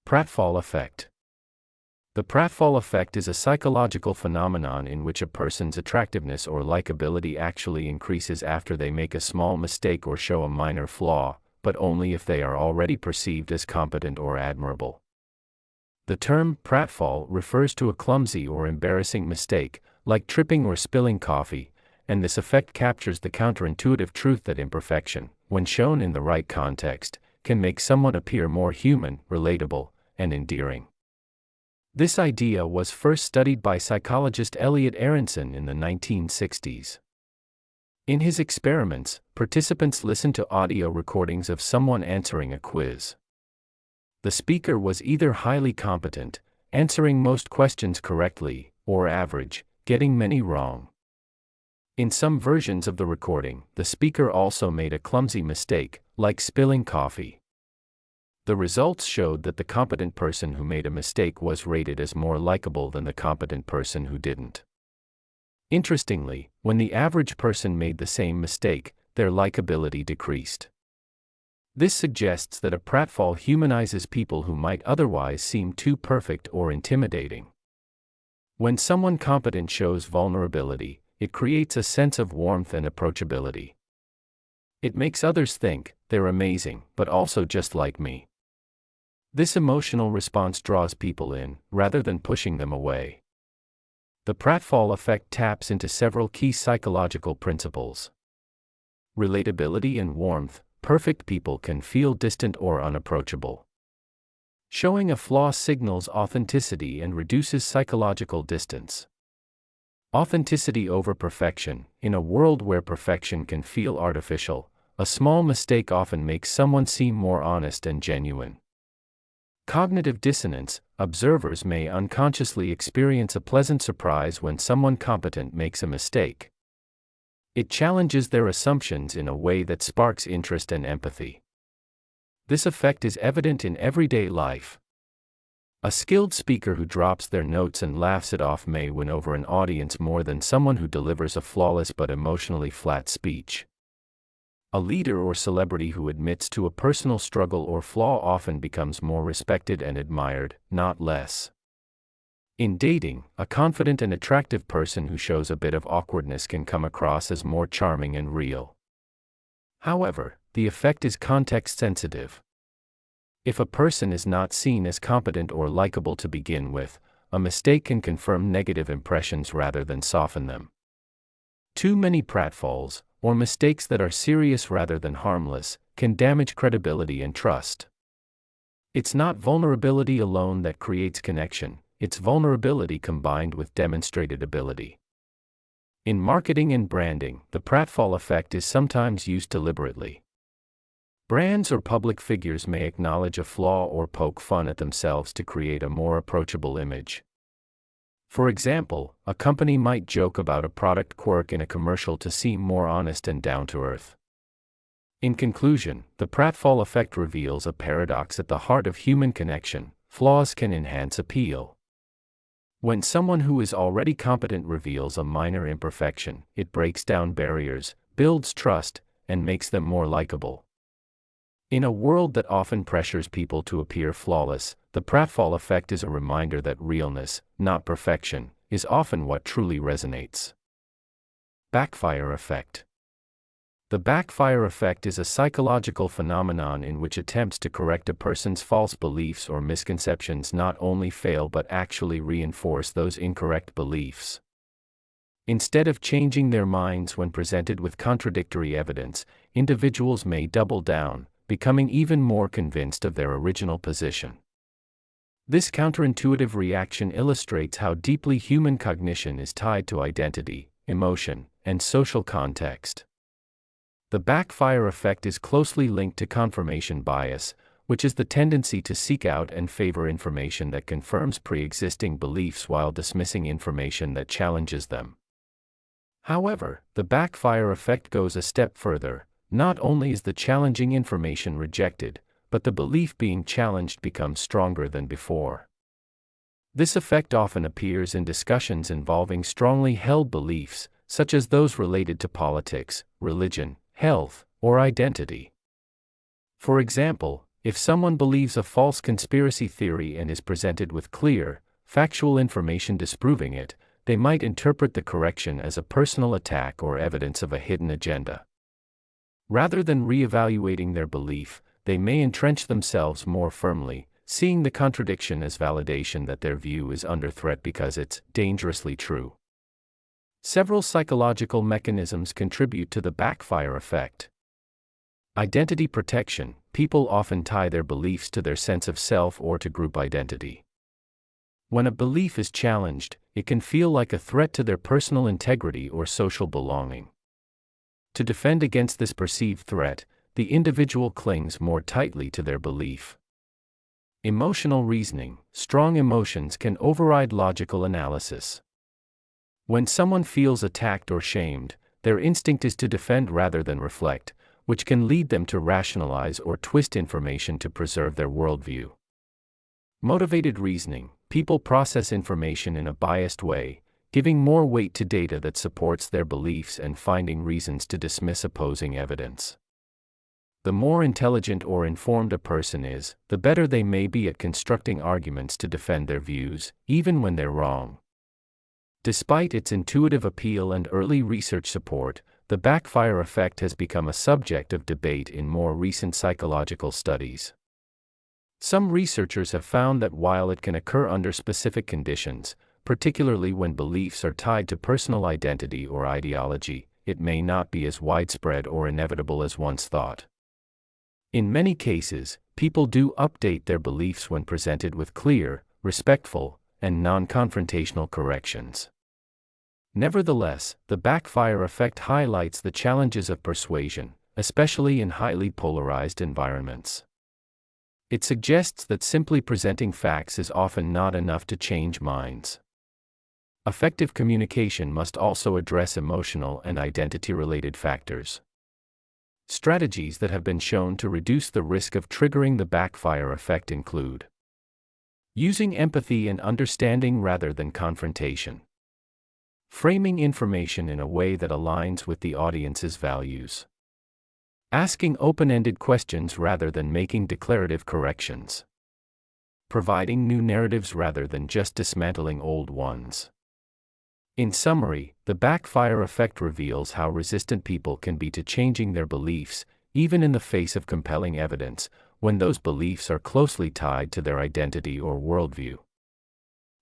Pratfall Effect. The Pratfall Effect is a psychological phenomenon in which a person's attractiveness or likability actually increases after they make a small mistake or show a minor flaw, but only if they are already perceived as competent or admirable. The term pratfall refers to a clumsy or embarrassing mistake, like tripping or spilling coffee, and this effect captures the counterintuitive truth that imperfection, when shown in the right context, can make someone appear more human, relatable, and endearing. This idea was first studied by psychologist Elliot Aronson in the 1960s. In his experiments, participants listened to audio recordings of someone answering a quiz. The speaker was either highly competent, answering most questions correctly, or average, getting many wrong. In some versions of the recording, the speaker also made a clumsy mistake, like spilling coffee. The results showed that the competent person who made a mistake was rated as more likable than the competent person who didn't. Interestingly, when the average person made the same mistake, their likability decreased. This suggests that a pratfall humanizes people who might otherwise seem too perfect or intimidating. When someone competent shows vulnerability, it creates a sense of warmth and approachability. It makes others think, they're amazing, but also just like me. This emotional response draws people in, rather than pushing them away. The pratfall effect taps into several key psychological principles. Relatability and warmth. Perfect people can feel distant or unapproachable. Showing a flaw signals authenticity and reduces psychological distance. Authenticity over perfection. In a world where perfection can feel artificial, a small mistake often makes someone seem more honest and genuine. Cognitive dissonance. Observers may unconsciously experience a pleasant surprise when someone competent makes a mistake. It challenges their assumptions in a way that sparks interest and empathy. This effect is evident in everyday life. A skilled speaker who drops their notes and laughs it off may win over an audience more than someone who delivers a flawless but emotionally flat speech. A leader or celebrity who admits to a personal struggle or flaw often becomes more respected and admired, not less. In dating, a confident and attractive person who shows a bit of awkwardness can come across as more charming and real. However, the effect is context-sensitive. If a person is not seen as competent or likable to begin with, a mistake can confirm negative impressions rather than soften them. Too many pratfalls, or mistakes that are serious rather than harmless, can damage credibility and trust. It's not vulnerability alone that creates connection, it's vulnerability combined with demonstrated ability. In marketing and branding, the pratfall effect is sometimes used deliberately. Brands or public figures may acknowledge a flaw or poke fun at themselves to create a more approachable image. For example, a company might joke about a product quirk in a commercial to seem more honest and down-to-earth. In conclusion, the pratfall effect reveals a paradox at the heart of human connection: flaws can enhance appeal. When someone who is already competent reveals a minor imperfection, it breaks down barriers, builds trust, and makes them more likable. In a world that often pressures people to appear flawless, the pratfall effect is a reminder that realness, not perfection, is often what truly resonates. Backfire Effect. The backfire effect is a psychological phenomenon in which attempts to correct a person's false beliefs or misconceptions not only fail but actually reinforce those incorrect beliefs. Instead of changing their minds when presented with contradictory evidence, individuals may double down, becoming even more convinced of their original position. This counterintuitive reaction illustrates how deeply human cognition is tied to identity, emotion, and social context. The backfire effect is closely linked to confirmation bias, which is the tendency to seek out and favor information that confirms pre-existing beliefs while dismissing information that challenges them. However, the backfire effect goes a step further. Not only is the challenging information rejected, but the belief being challenged becomes stronger than before. This effect often appears in discussions involving strongly held beliefs, such as those related to politics, religion, health, or identity. For example, If someone believes a false conspiracy theory and is presented with clear, factual information disproving it, they might interpret the correction as a personal attack or evidence of a hidden agenda. Rather than re-evaluating their belief, they may entrench themselves more firmly, seeing the contradiction as validation that their view is under threat because it's dangerously true. Several psychological mechanisms contribute to the backfire effect. Identity protection. People often tie their beliefs to their sense of self or to group identity. When a belief is challenged, it can feel like a threat to their personal integrity or social belonging. To defend against this perceived threat, the individual clings more tightly to their belief. Emotional reasoning. Strong emotions can override logical analysis. When someone feels attacked or shamed, their instinct is to defend rather than reflect, which can lead them to rationalize or twist information to preserve their worldview. Motivated reasoning. People process information in a biased way, giving more weight to data that supports their beliefs and finding reasons to dismiss opposing evidence. The more intelligent or informed a person is, the better they may be at constructing arguments to defend their views, even when they're wrong. Despite its intuitive appeal and early research support, the backfire effect has become a subject of debate in more recent psychological studies. Some researchers have found that while it can occur under specific conditions, particularly when beliefs are tied to personal identity or ideology, it may not be as widespread or inevitable as once thought. In many cases, people do update their beliefs when presented with clear, respectful, and non-confrontational corrections. Nevertheless, the backfire effect highlights the challenges of persuasion, especially in highly polarized environments. It suggests that simply presenting facts is often not enough to change minds. Effective communication must also address emotional and identity-related factors. Strategies that have been shown to reduce the risk of triggering the backfire effect include using empathy and understanding rather than confrontation, framing information in a way that aligns with the audience's values, asking open-ended questions rather than making declarative corrections, providing new narratives rather than just dismantling old ones. In summary, the backfire effect reveals how resistant people can be to changing their beliefs, even in the face of compelling evidence, when those beliefs are closely tied to their identity or worldview.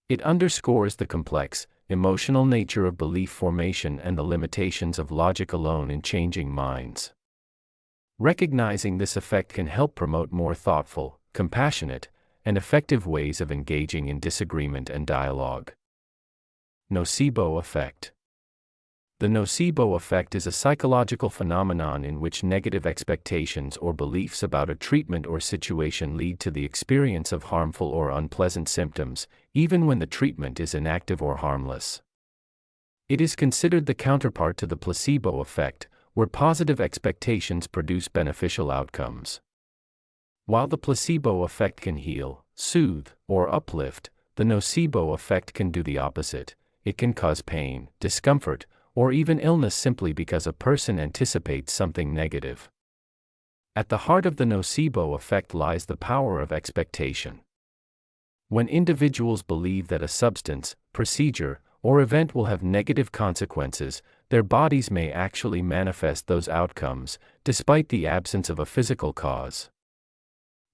It underscores the complex, emotional nature of belief formation and the limitations of logic alone in changing minds. Recognizing this effect can help promote more thoughtful, compassionate, and effective ways of engaging in disagreement and dialogue. Nocebo Effect. The nocebo effect is a psychological phenomenon in which negative expectations or beliefs about a treatment or situation lead to the experience of harmful or unpleasant symptoms, even when the treatment is inactive or harmless. It is considered the counterpart to the placebo effect, where positive expectations produce beneficial outcomes. While the placebo effect can heal, soothe, or uplift, the nocebo effect can do the opposite. It can cause pain, discomfort, or even illness simply because a person anticipates something negative. At the heart of the nocebo effect lies the power of expectation. When individuals believe that a substance, procedure, or event will have negative consequences, their bodies may actually manifest those outcomes, despite the absence of a physical cause.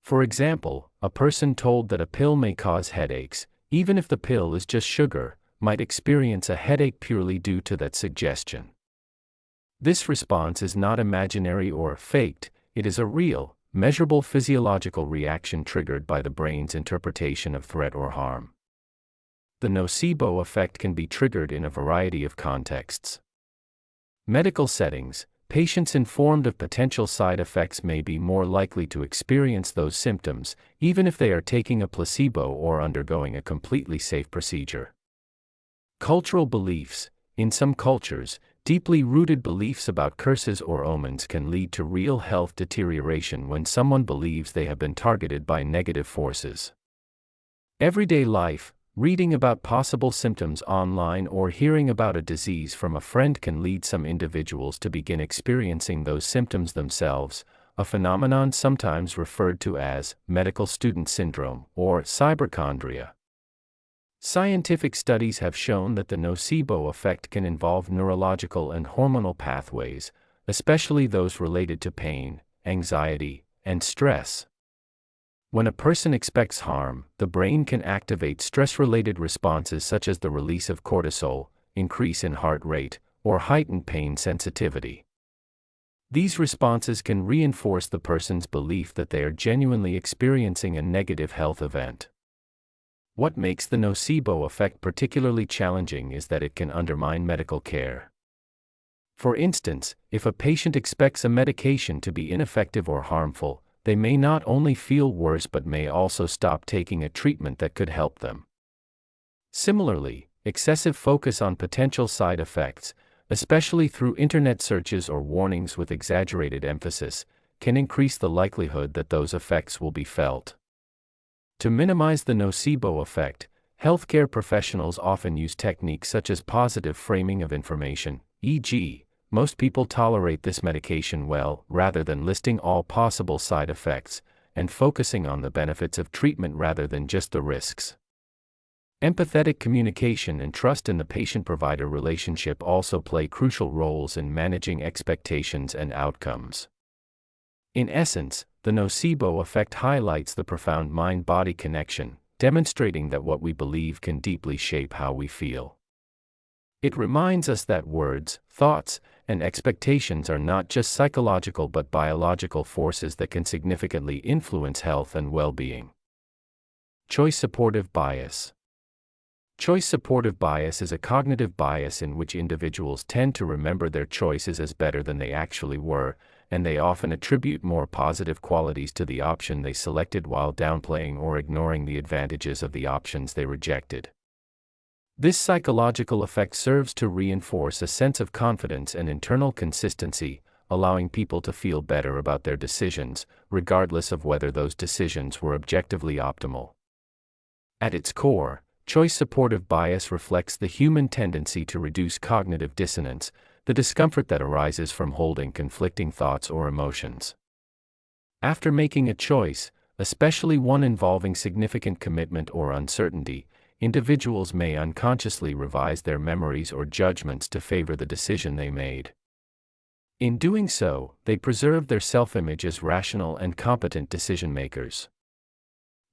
For example, a person told that a pill may cause headaches, even if the pill is just sugar, might experience a headache purely due to that suggestion. This response is not imaginary or faked, it is a real, measurable physiological reaction triggered by the brain's interpretation of threat or harm. The nocebo effect can be triggered in a variety of contexts. Medical settings, patients informed of potential side effects may be more likely to experience those symptoms, even if they are taking a placebo or undergoing a completely safe procedure. Cultural beliefs. In some cultures, deeply rooted beliefs about curses or omens can lead to real health deterioration when someone believes they have been targeted by negative forces. Everyday life, reading about possible symptoms online or hearing about a disease from a friend can lead some individuals to begin experiencing those symptoms themselves, a phenomenon sometimes referred to as medical student syndrome or cyberchondria. Scientific studies have shown that the nocebo effect can involve neurological and hormonal pathways, especially those related to pain, anxiety, and stress. When a person expects harm, the brain can activate stress-related responses such as the release of cortisol, increase in heart rate, or heightened pain sensitivity. These responses can reinforce the person's belief that they are genuinely experiencing a negative health event. What makes the nocebo effect particularly challenging is that it can undermine medical care. For instance, if a patient expects a medication to be ineffective or harmful, they may not only feel worse but may also stop taking a treatment that could help them. Similarly, excessive focus on potential side effects, especially through internet searches or warnings with exaggerated emphasis, can increase the likelihood that those effects will be felt. To minimize the nocebo effect, healthcare professionals often use techniques such as positive framing of information, e.g., most people tolerate this medication well, rather than listing all possible side effects, and focusing on the benefits of treatment rather than just the risks. Empathetic communication and trust in the patient-provider relationship also play crucial roles in managing expectations and outcomes. In essence, the nocebo effect highlights the profound mind-body connection, demonstrating that what we believe can deeply shape how we feel. It reminds us that words, thoughts, and expectations are not just psychological but biological forces that can significantly influence health and well-being. Choice supportive bias. Choice supportive bias is a cognitive bias in which individuals tend to remember their choices as better than they actually were, and they often attribute more positive qualities to the option they selected while downplaying or ignoring the advantages of the options they rejected. This psychological effect serves to reinforce a sense of confidence and internal consistency, allowing people to feel better about their decisions, regardless of whether those decisions were objectively optimal. At its core, choice supportive bias reflects the human tendency to reduce cognitive dissonance, the discomfort that arises from holding conflicting thoughts or emotions. After making a choice, especially one involving significant commitment or uncertainty, individuals may unconsciously revise their memories or judgments to favor the decision they made. In doing so, they preserve their self-image as rational and competent decision-makers.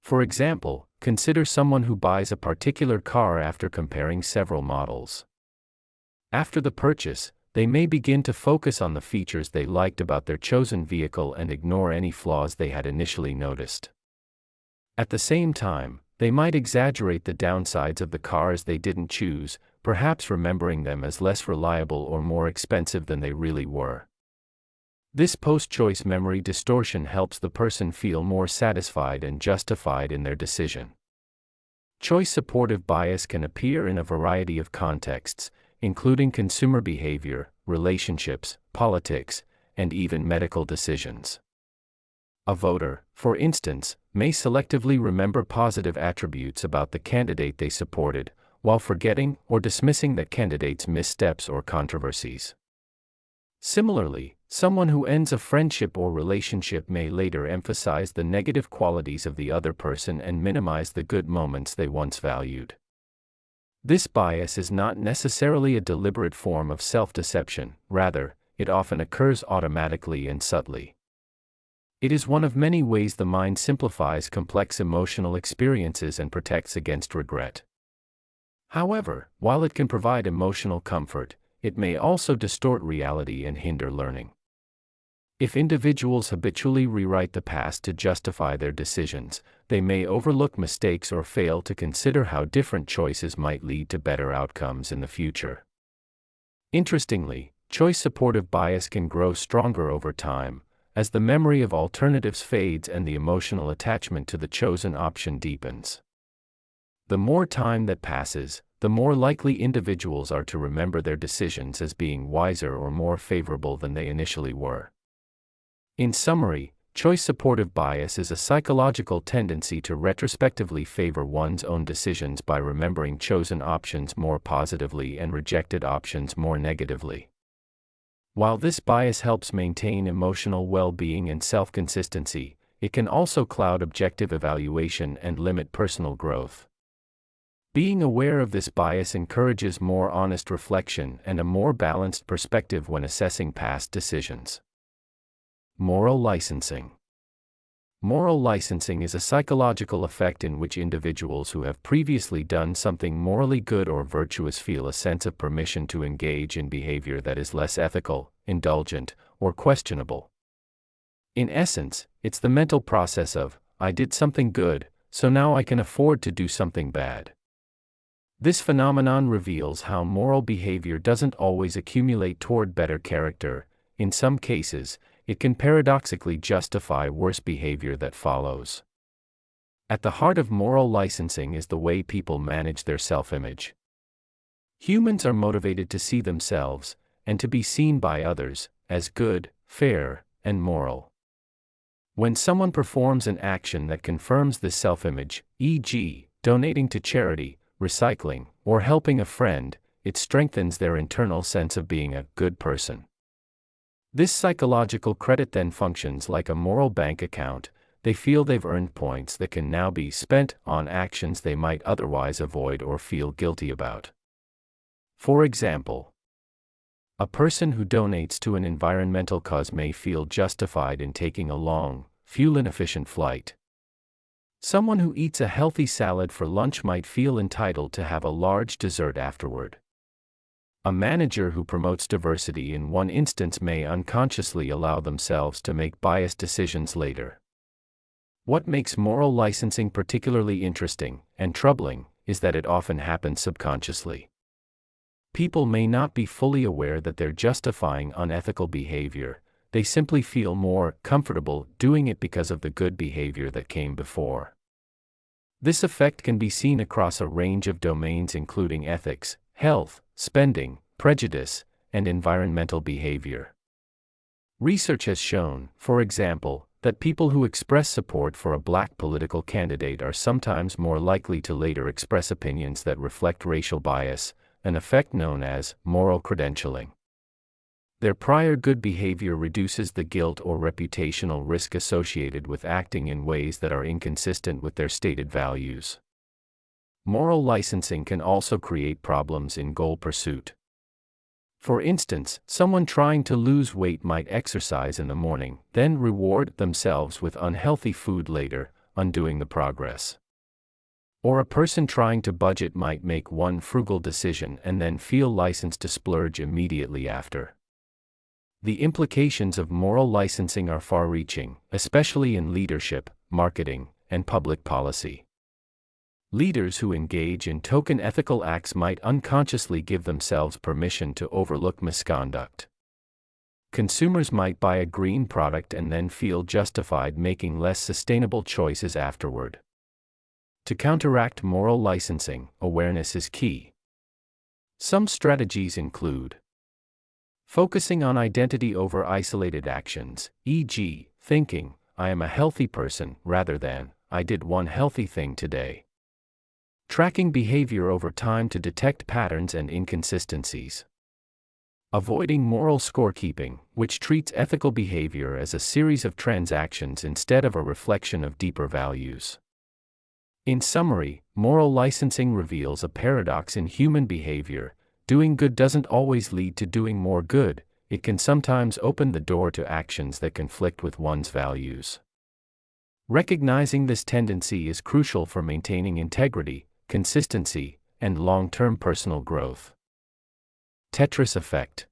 For example, consider someone who buys a particular car after comparing several models. After the purchase, they may begin to focus on the features they liked about their chosen vehicle and ignore any flaws they had initially noticed. At the same time, they might exaggerate the downsides of the cars they didn't choose, perhaps remembering them as less reliable or more expensive than they really were. This post-choice memory distortion helps the person feel more satisfied and justified in their decision. Choice supportive bias can appear in a variety of contexts, including consumer behavior, relationships, politics, and even medical decisions. A voter, for instance, may selectively remember positive attributes about the candidate they supported, while forgetting or dismissing that candidate's missteps or controversies. Similarly, someone who ends a friendship or relationship may later emphasize the negative qualities of the other person and minimize the good moments they once valued. This bias is not necessarily a deliberate form of self-deception, rather, it often occurs automatically and subtly. It is one of many ways the mind simplifies complex emotional experiences and protects against regret. However, while it can provide emotional comfort, it may also distort reality and hinder learning. If individuals habitually rewrite the past to justify their decisions, they may overlook mistakes or fail to consider how different choices might lead to better outcomes in the future. Interestingly, choice supportive bias can grow stronger over time, as the memory of alternatives fades and the emotional attachment to the chosen option deepens. The more time that passes, the more likely individuals are to remember their decisions as being wiser or more favorable than they initially were. In summary, choice supportive bias is a psychological tendency to retrospectively favor one's own decisions by remembering chosen options more positively and rejected options more negatively. While this bias helps maintain emotional well-being and self-consistency, it can also cloud objective evaluation and limit personal growth. Being aware of this bias encourages more honest reflection and a more balanced perspective when assessing past decisions. Moral licensing. Moral licensing is a psychological effect in which individuals who have previously done something morally good or virtuous feel a sense of permission to engage in behavior that is less ethical, indulgent, or questionable. In essence, it's the mental process of, I did something good, so now I can afford to do something bad. This phenomenon reveals how moral behavior doesn't always accumulate toward better character. In some cases, it can paradoxically justify worse behavior that follows. At the heart of moral licensing is the way people manage their self-image. Humans are motivated to see themselves, and to be seen by others, as good, fair, and moral. When someone performs an action that confirms this self-image, e.g., donating to charity, recycling, or helping a friend, it strengthens their internal sense of being a good person. This psychological credit then functions like a moral bank account. They feel they've earned points that can now be spent on actions they might otherwise avoid or feel guilty about. For example, a person who donates to an environmental cause may feel justified in taking a long, fuel-inefficient flight. Someone who eats a healthy salad for lunch might feel entitled to have a large dessert afterward. A manager who promotes diversity in one instance may unconsciously allow themselves to make biased decisions later. What makes moral licensing particularly interesting and troubling is that it often happens subconsciously. People may not be fully aware that they're justifying unethical behavior, they simply feel more comfortable doing it because of the good behavior that came before. This effect can be seen across a range of domains including ethics, health, spending, prejudice, and environmental behavior. Research has shown, for example, that people who express support for a black political candidate are sometimes more likely to later express opinions that reflect racial bias, an effect known as moral credentialing. Their prior good behavior reduces the guilt or reputational risk associated with acting in ways that are inconsistent with their stated values. Moral licensing can also create problems in goal pursuit. For instance, someone trying to lose weight might exercise in the morning, then reward themselves with unhealthy food later, undoing the progress. Or a person trying to budget might make one frugal decision and then feel licensed to splurge immediately after. The implications of moral licensing are far-reaching, especially in leadership, marketing, and public policy. Leaders who engage in token ethical acts might unconsciously give themselves permission to overlook misconduct. Consumers might buy a green product and then feel justified making less sustainable choices afterward. To counteract moral licensing, awareness is key. Some strategies include focusing on identity over isolated actions, e.g., thinking, I am a healthy person, rather than, I did one healthy thing today. Tracking behavior over time to detect patterns and inconsistencies. Avoiding moral scorekeeping, which treats ethical behavior as a series of transactions instead of a reflection of deeper values. In summary, moral licensing reveals a paradox in human behavior. Doing good doesn't always lead to doing more good, it can sometimes open the door to actions that conflict with one's values. Recognizing this tendency is crucial for maintaining integrity, consistency, and long-term personal growth. Tetris Effect.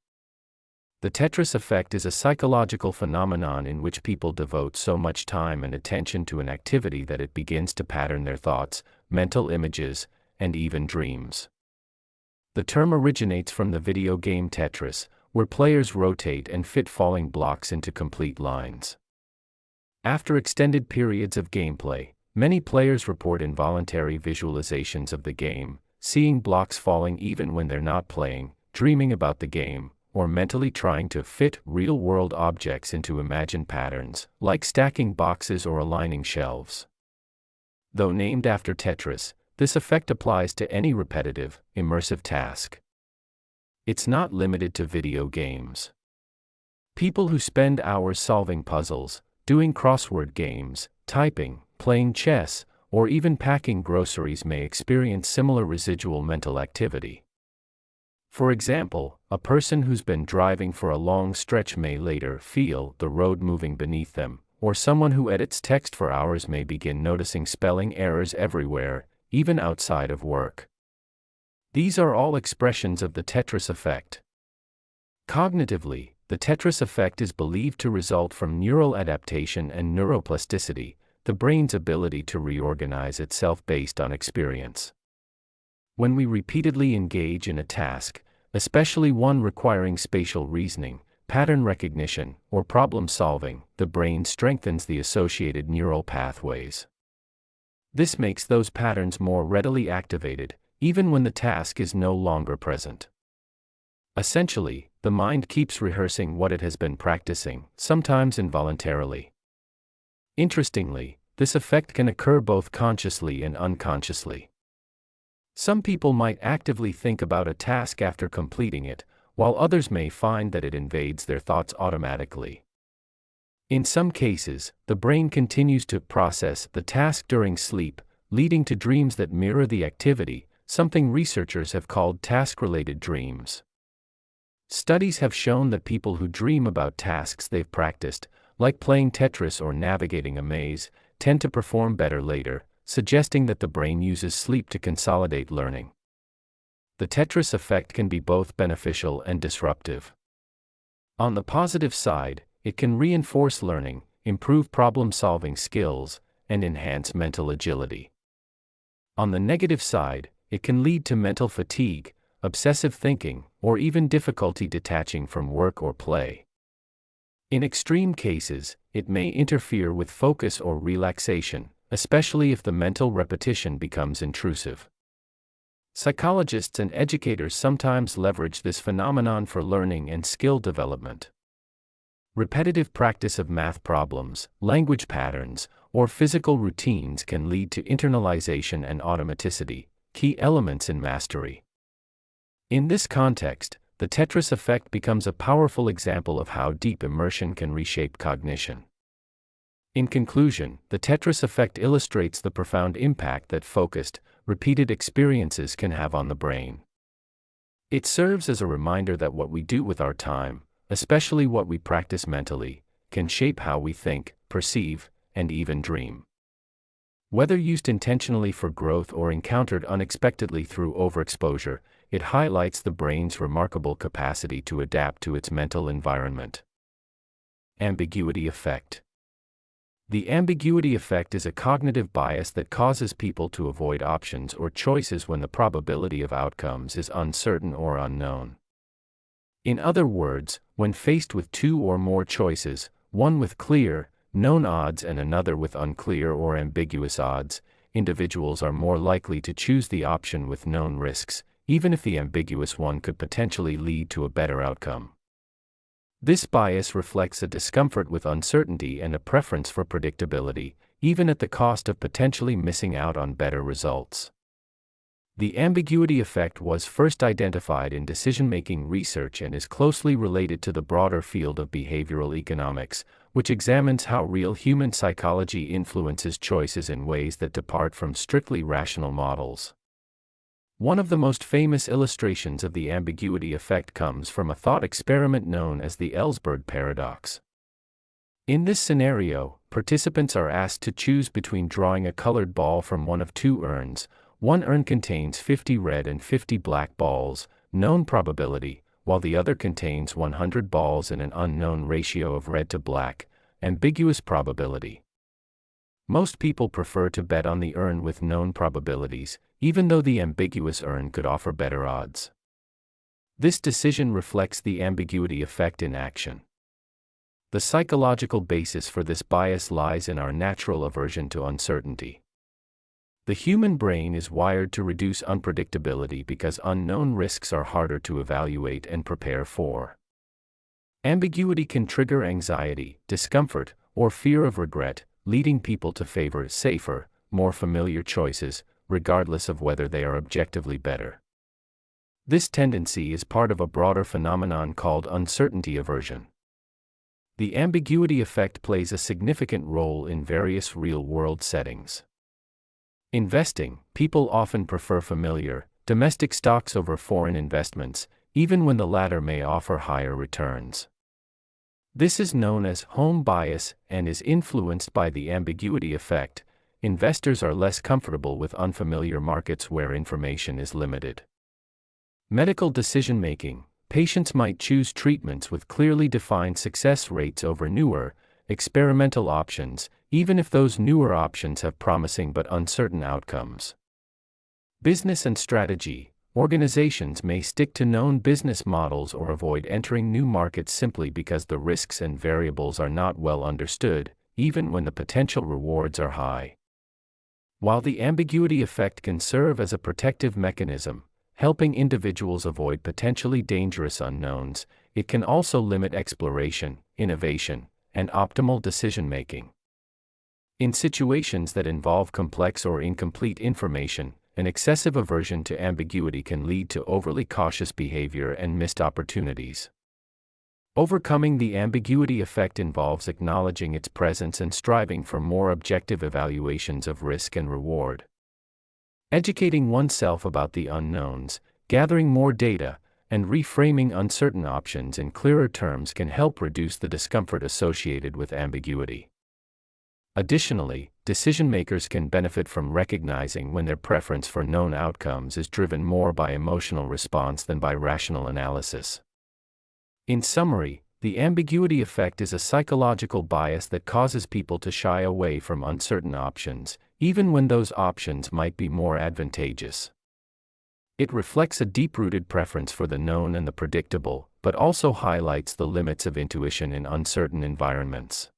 The Tetris Effect is a psychological phenomenon in which people devote so much time and attention to an activity that it begins to pattern their thoughts, mental images, and even dreams. The term originates from the video game Tetris, where players rotate and fit falling blocks into complete lines. After extended periods of gameplay, many players report involuntary visualizations of the game, seeing blocks falling even when they're not playing, dreaming about the game, or mentally trying to fit real-world objects into imagined patterns, like stacking boxes or aligning shelves. Though named after Tetris, this effect applies to any repetitive, immersive task. It's not limited to video games. People who spend hours solving puzzles, doing crossword games, typing, playing chess, or even packing groceries may experience similar residual mental activity. For example, a person who's been driving for a long stretch may later feel the road moving beneath them, or someone who edits text for hours may begin noticing spelling errors everywhere, even outside of work. These are all expressions of the Tetris effect. Cognitively, the Tetris effect is believed to result from neural adaptation and neuroplasticity, the brain's ability to reorganize itself based on experience. When we repeatedly engage in a task, especially one requiring spatial reasoning, pattern recognition, or problem solving, the brain strengthens the associated neural pathways. This makes those patterns more readily activated, even when the task is no longer present. Essentially, the mind keeps rehearsing what it has been practicing, sometimes involuntarily. Interestingly, this effect can occur both consciously and unconsciously. Some people might actively think about a task after completing it, while others may find that it invades their thoughts automatically. In some cases, the brain continues to process the task during sleep, leading to dreams that mirror the activity, something researchers have called task-related dreams. Studies have shown that people who dream about tasks they've practiced, like playing Tetris or navigating a maze, tend to perform better later, suggesting that the brain uses sleep to consolidate learning. The Tetris effect can be both beneficial and disruptive. On the positive side, it can reinforce learning, improve problem-solving skills, and enhance mental agility. On the negative side, it can lead to mental fatigue, obsessive thinking, or even difficulty detaching from work or play. In extreme cases, it may interfere with focus or relaxation, especially if the mental repetition becomes intrusive. Psychologists and educators sometimes leverage this phenomenon for learning and skill development. Repetitive practice of math problems, language patterns, or physical routines can lead to internalization and automaticity, key elements in mastery. In this context, the Tetris effect becomes a powerful example of how deep immersion can reshape cognition. In conclusion, the Tetris effect illustrates the profound impact that focused, repeated experiences can have on the brain. It serves as a reminder that what we do with our time, especially what we practice mentally, can shape how we think, perceive, and even dream. Whether used intentionally for growth or encountered unexpectedly through overexposure, it highlights the brain's remarkable capacity to adapt to its mental environment. Ambiguity Effect. The ambiguity effect is a cognitive bias that causes people to avoid options or choices when the probability of outcomes is uncertain or unknown. In other words, when faced with two or more choices, one with clear, known odds and another with unclear or ambiguous odds, individuals are more likely to choose the option with known risks, even if the ambiguous one could potentially lead to a better outcome. This bias reflects a discomfort with uncertainty and a preference for predictability, even at the cost of potentially missing out on better results. The ambiguity effect was first identified in decision-making research and is closely related to the broader field of behavioral economics, which examines how real human psychology influences choices in ways that depart from strictly rational models. One of the most famous illustrations of the ambiguity effect comes from a thought experiment known as the Ellsberg paradox. In this scenario, participants are asked to choose between drawing a colored ball from one of two urns. One urn contains 50 red and 50 black balls, known probability, while the other contains 100 balls in an unknown ratio of red to black, ambiguous probability. Most people prefer to bet on the urn with known probabilities, even though the ambiguous urn could offer better odds. This decision reflects the ambiguity effect in action. The psychological basis for this bias lies in our natural aversion to uncertainty. The human brain is wired to reduce unpredictability because unknown risks are harder to evaluate and prepare for. Ambiguity can trigger anxiety, discomfort, or fear of regret, leading people to favor safer, more familiar choices, regardless of whether they are objectively better. This tendency is part of a broader phenomenon called uncertainty aversion. The ambiguity effect plays a significant role in various real-world settings. Investing, people often prefer familiar, domestic stocks over foreign investments, even when the latter may offer higher returns. This is known as home bias and is influenced by the ambiguity effect. Investors are less comfortable with unfamiliar markets where information is limited. Medical decision-making, patients might choose treatments with clearly defined success rates over newer, experimental options, even if those newer options have promising but uncertain outcomes. Business and strategy, organizations may stick to known business models or avoid entering new markets simply because the risks and variables are not well understood, even when the potential rewards are high. While the ambiguity effect can serve as a protective mechanism, helping individuals avoid potentially dangerous unknowns, it can also limit exploration, innovation, and optimal decision-making. In situations that involve complex or incomplete information, an excessive aversion to ambiguity can lead to overly cautious behavior and missed opportunities. Overcoming the ambiguity effect involves acknowledging its presence and striving for more objective evaluations of risk and reward. Educating oneself about the unknowns, gathering more data, and reframing uncertain options in clearer terms can help reduce the discomfort associated with ambiguity. Additionally, decision-makers can benefit from recognizing when their preference for known outcomes is driven more by emotional response than by rational analysis. In summary, the ambiguity effect is a psychological bias that causes people to shy away from uncertain options, even when those options might be more advantageous. It reflects a deep-rooted preference for the known and the predictable, but also highlights the limits of intuition in uncertain environments.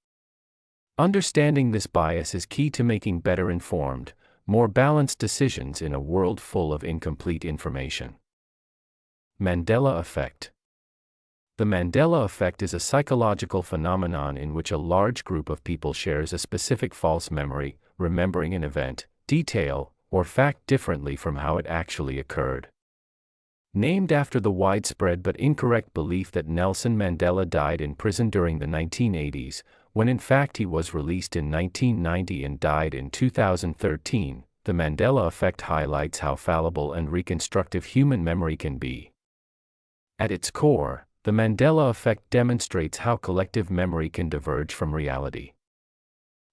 Understanding this bias is key to making better informed, more balanced decisions in a world full of incomplete information. Mandela Effect. The Mandela Effect is a psychological phenomenon in which a large group of people shares a specific false memory, remembering an event, detail, or fact differently from how it actually occurred. Named after the widespread but incorrect belief that Nelson Mandela died in prison during the 1980s, when in fact he was released in 1990 and died in 2013, the Mandela Effect highlights how fallible and reconstructive human memory can be. At its core, the Mandela Effect demonstrates how collective memory can diverge from reality.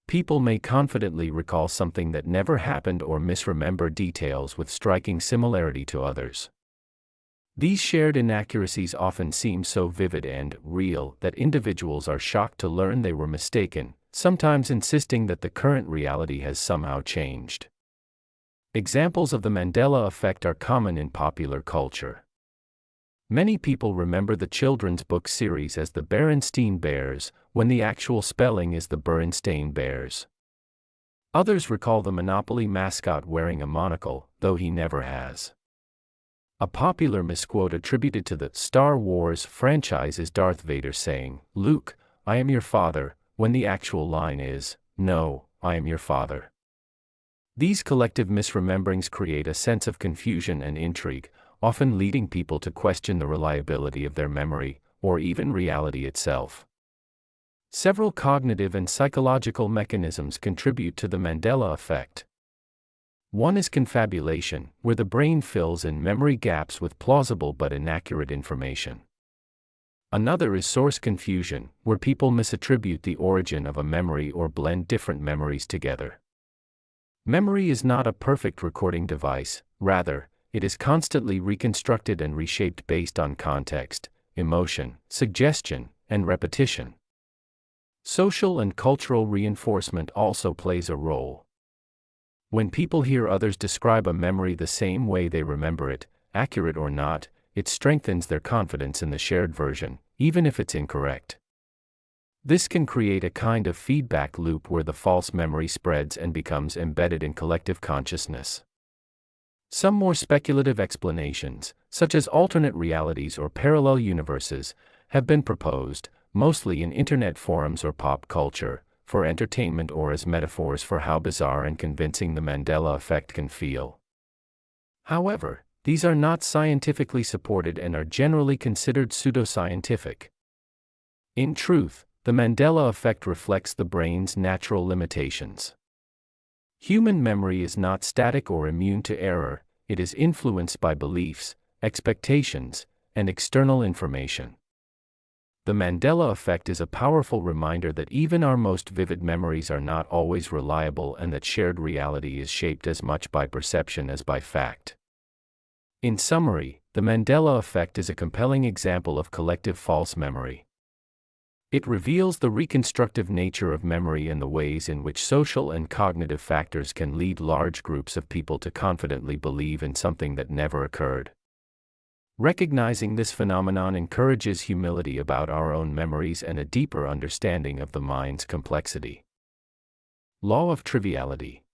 People may confidently recall something that never happened or misremember details with striking similarity to others. These shared inaccuracies often seem so vivid and real that individuals are shocked to learn they were mistaken, sometimes insisting that the current reality has somehow changed. Examples of the Mandela Effect are common in popular culture. Many people remember the children's book series as the Berenstain Bears, when the actual spelling is the Berenstain Bears. Others recall the Monopoly mascot wearing a monocle, though he never has. A popular misquote attributed to the Star Wars franchise is Darth Vader saying, "Luke, I am your father," when the actual line is, "No, I am your father." These collective misrememberings create a sense of confusion and intrigue, often leading people to question the reliability of their memory, or even reality itself. Several cognitive and psychological mechanisms contribute to the Mandela Effect. One is confabulation, where the brain fills in memory gaps with plausible but inaccurate information. Another is source confusion, where people misattribute the origin of a memory or blend different memories together. Memory is not a perfect recording device, rather, it is constantly reconstructed and reshaped based on context, emotion, suggestion, and repetition. Social and cultural reinforcement also plays a role. When people hear others describe a memory the same way they remember it, accurate or not, it strengthens their confidence in the shared version, even if it's incorrect. This can create a kind of feedback loop where the false memory spreads and becomes embedded in collective consciousness. Some more speculative explanations, such as alternate realities or parallel universes, have been proposed, mostly in internet forums or pop culture, for entertainment or as metaphors for how bizarre and convincing the Mandela Effect can feel. However, these are not scientifically supported and are generally considered pseudoscientific. In truth, The Mandela effect reflects the brain's natural limitations. Human memory is not static or immune to error, it is influenced by beliefs, expectations, and external information. The Mandela effect is a powerful reminder that even our most vivid memories are not always reliable and that shared reality is shaped as much by perception as by fact. In summary, the Mandela effect is a compelling example of collective false memory. It reveals the reconstructive nature of memory and the ways in which social and cognitive factors can lead large groups of people to confidently believe in something that never occurred. Recognizing this phenomenon encourages humility about our own memories and a deeper understanding of the mind's complexity. Law of Triviality.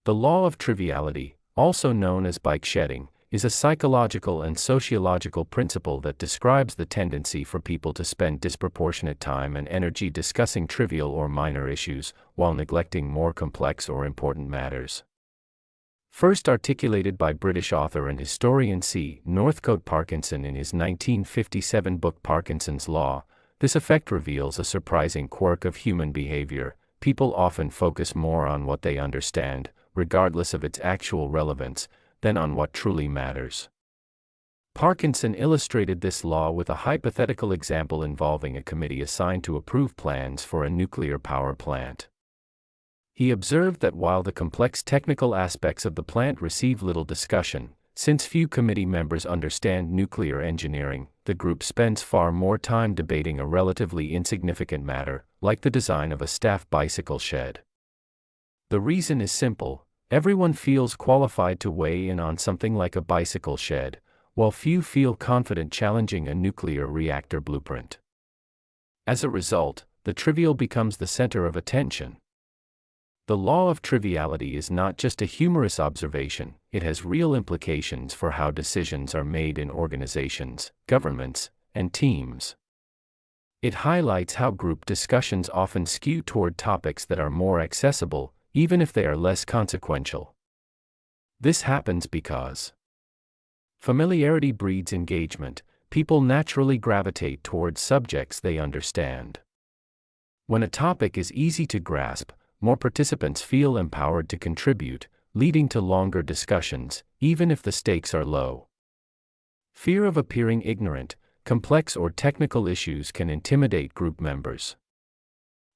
The law of triviality, also known as bike shedding, is a psychological and sociological principle that describes the tendency for people to spend disproportionate time and energy discussing trivial or minor issues, while neglecting more complex or important matters. First articulated by British author and historian C. Northcote Parkinson in his 1957 book Parkinson's Law, this effect reveals a surprising quirk of human behavior. People often focus more on what they understand, regardless of its actual relevance, than on what truly matters. Parkinson illustrated this law with a hypothetical example involving a committee assigned to approve plans for a nuclear power plant. He observed that while the complex technical aspects of the plant receive little discussion, since few committee members understand nuclear engineering, the group spends far more time debating a relatively insignificant matter, like the design of a staff bicycle shed. The reason is simple: everyone feels qualified to weigh in on something like a bicycle shed, while few feel confident challenging a nuclear reactor blueprint. As a result, the trivial becomes the center of attention. The law of triviality is not just a humorous observation, it has real implications for how decisions are made in organizations, governments, and teams. It highlights how group discussions often skew toward topics that are more accessible, even if they are less consequential. This happens because familiarity breeds engagement. People naturally gravitate towards subjects they understand. When a topic is easy to grasp, more participants feel empowered to contribute, leading to longer discussions, even if the stakes are low. Fear of appearing ignorant, complex or technical issues can intimidate group members.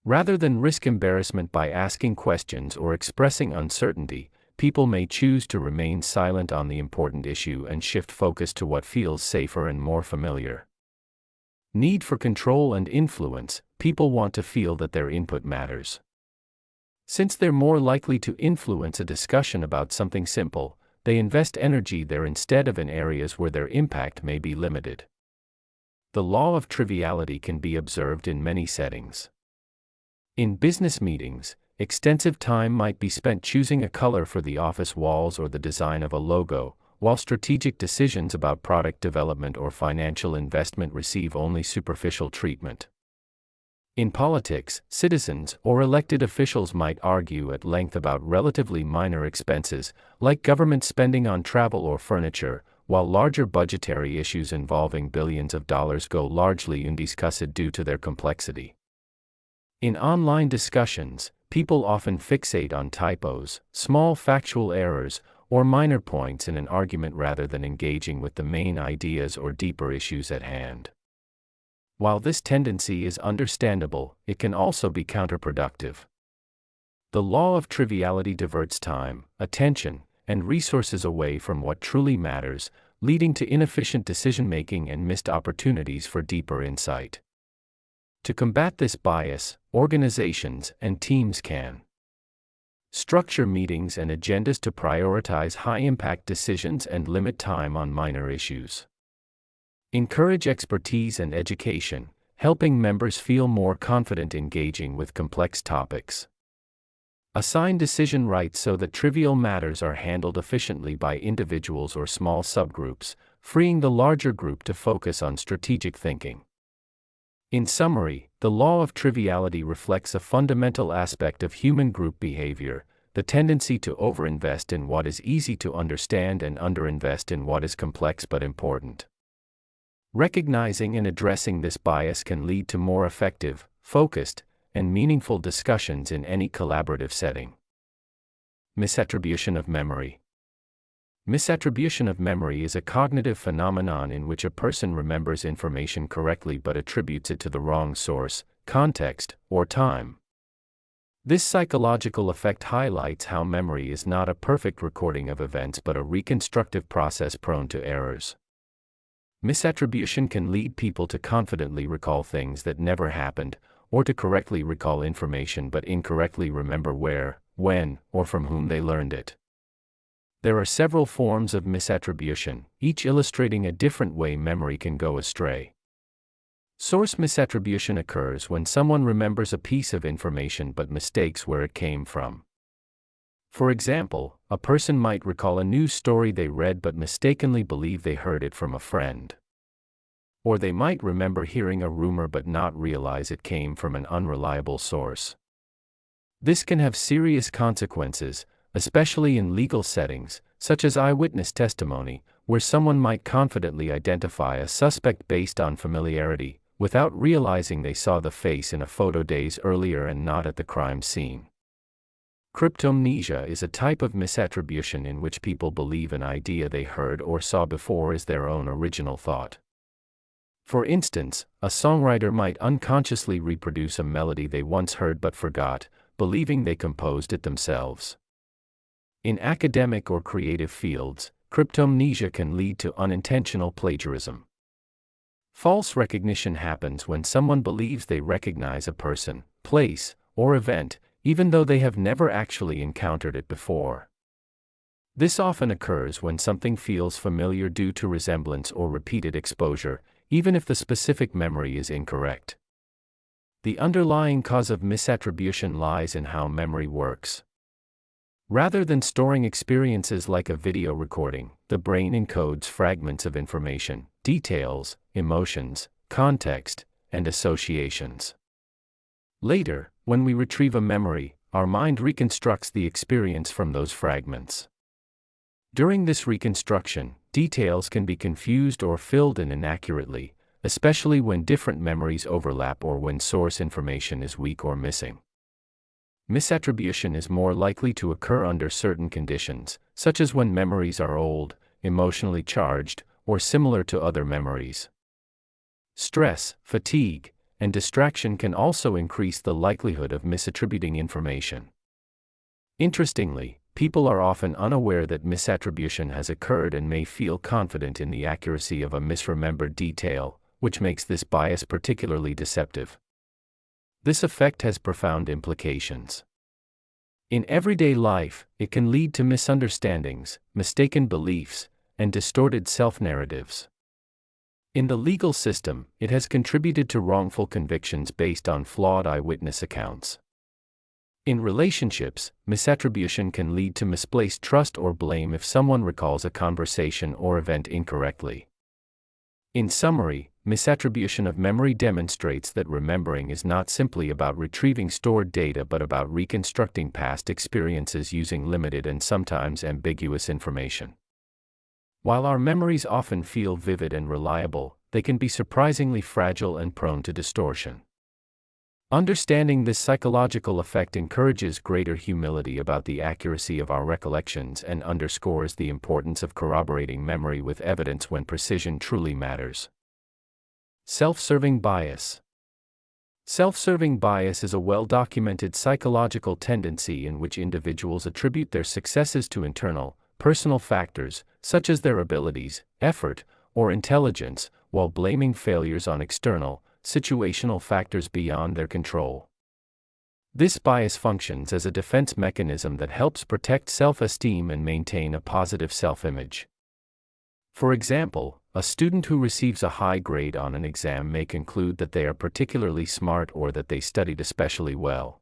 Rather than risk embarrassment by asking questions or expressing uncertainty, people may choose to remain silent on the important issue and shift focus to what feels safer and more familiar. Need for control and influence. People want to feel that their input matters. Since they're more likely to influence a discussion about something simple, they invest energy there instead of in areas where their impact may be limited. The law of triviality can be observed in many settings. In business meetings, extensive time might be spent choosing a color for the office walls or the design of a logo, while strategic decisions about product development or financial investment receive only superficial treatment. In politics, citizens or elected officials might argue at length about relatively minor expenses, like government spending on travel or furniture, while larger budgetary issues involving billions of dollars go largely undiscussed due to their complexity. In online discussions, people often fixate on typos, small factual errors, or minor points in an argument rather than engaging with the main ideas or deeper issues at hand. While this tendency is understandable, it can also be counterproductive. The law of triviality diverts time, attention, and resources away from what truly matters, leading to inefficient decision-making and missed opportunities for deeper insight. To combat this bias, organizations and teams can structure meetings and agendas to prioritize high-impact decisions and limit time on minor issues. Encourage expertise and education, helping members feel more confident engaging with complex topics. Assign decision rights so that trivial matters are handled efficiently by individuals or small subgroups, freeing the larger group to focus on strategic thinking. In summary, the law of triviality reflects a fundamental aspect of human group behavior, the tendency to overinvest in what is easy to understand and underinvest in what is complex but important. Recognizing and addressing this bias can lead to more effective, focused, and meaningful discussions in any collaborative setting. Misattribution of memory. Misattribution of memory is a cognitive phenomenon in which a person remembers information correctly but attributes it to the wrong source, context, or time. This psychological effect highlights how memory is not a perfect recording of events but a reconstructive process prone to errors. Misattribution can lead people to confidently recall things that never happened, or to correctly recall information but incorrectly remember where, when, or from whom they learned it. There are several forms of misattribution, each illustrating a different way memory can go astray. Source misattribution occurs when someone remembers a piece of information but mistakes where it came from. For example, a person might recall a news story they read but mistakenly believe they heard it from a friend. Or they might remember hearing a rumor but not realize it came from an unreliable source. This can have serious consequences, especially in legal settings, such as eyewitness testimony, where someone might confidently identify a suspect based on familiarity, without realizing they saw the face in a photo days earlier and not at the crime scene. Cryptomnesia is a type of misattribution in which people believe an idea they heard or saw before is their own original thought. For instance, a songwriter might unconsciously reproduce a melody they once heard but forgot, believing they composed it themselves. In academic or creative fields, cryptomnesia can lead to unintentional plagiarism. False recognition happens when someone believes they recognize a person, place, or event, even though they have never actually encountered it before. This often occurs when something feels familiar due to resemblance or repeated exposure, even if the specific memory is incorrect. The underlying cause of misattribution lies in how memory works. Rather than storing experiences like a video recording, the brain encodes fragments of information, details, emotions, context, and associations. Later, when we retrieve a memory, our mind reconstructs the experience from those fragments. During this reconstruction, details can be confused or filled in inaccurately, especially when different memories overlap or when source information is weak or missing. Misattribution is more likely to occur under certain conditions, such as when memories are old, emotionally charged, or similar to other memories. Stress, fatigue, and distraction can also increase the likelihood of misattributing information. Interestingly, people are often unaware that misattribution has occurred and may feel confident in the accuracy of a misremembered detail, which makes this bias particularly deceptive. This effect has profound implications. In everyday life, it can lead to misunderstandings, mistaken beliefs, and distorted self-narratives. In the legal system, it has contributed to wrongful convictions based on flawed eyewitness accounts. In relationships, misattribution can lead to misplaced trust or blame if someone recalls a conversation or event incorrectly. In summary, misattribution of memory demonstrates that remembering is not simply about retrieving stored data but about reconstructing past experiences using limited and sometimes ambiguous information. While our memories often feel vivid and reliable, they can be surprisingly fragile and prone to distortion. Understanding this psychological effect encourages greater humility about the accuracy of our recollections and underscores the importance of corroborating memory with evidence when precision truly matters. Self-serving bias. Self-serving bias is a well-documented psychological tendency in which individuals attribute their successes to internal, personal factors, such as their abilities, effort, or intelligence, while blaming failures on external, situational factors beyond their control. This bias functions as a defense mechanism that helps protect self-esteem and maintain a positive self-image. For example, a student who receives a high grade on an exam may conclude that they are particularly smart or that they studied especially well.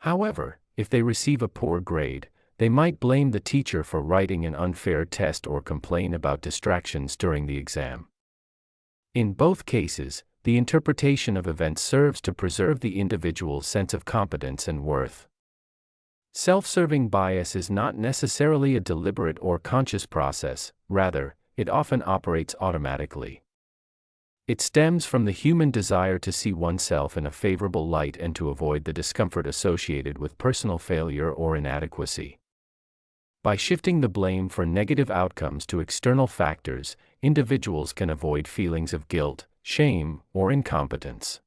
However, if they receive a poor grade, they might blame the teacher for writing an unfair test or complain about distractions during the exam. In both cases, the interpretation of events serves to preserve the individual's sense of competence and worth. Self-serving bias is not necessarily a deliberate or conscious process, rather, it often operates automatically. It stems from the human desire to see oneself in a favorable light and to avoid the discomfort associated with personal failure or inadequacy. By shifting the blame for negative outcomes to external factors, individuals can avoid feelings of guilt, shame, or incompetence.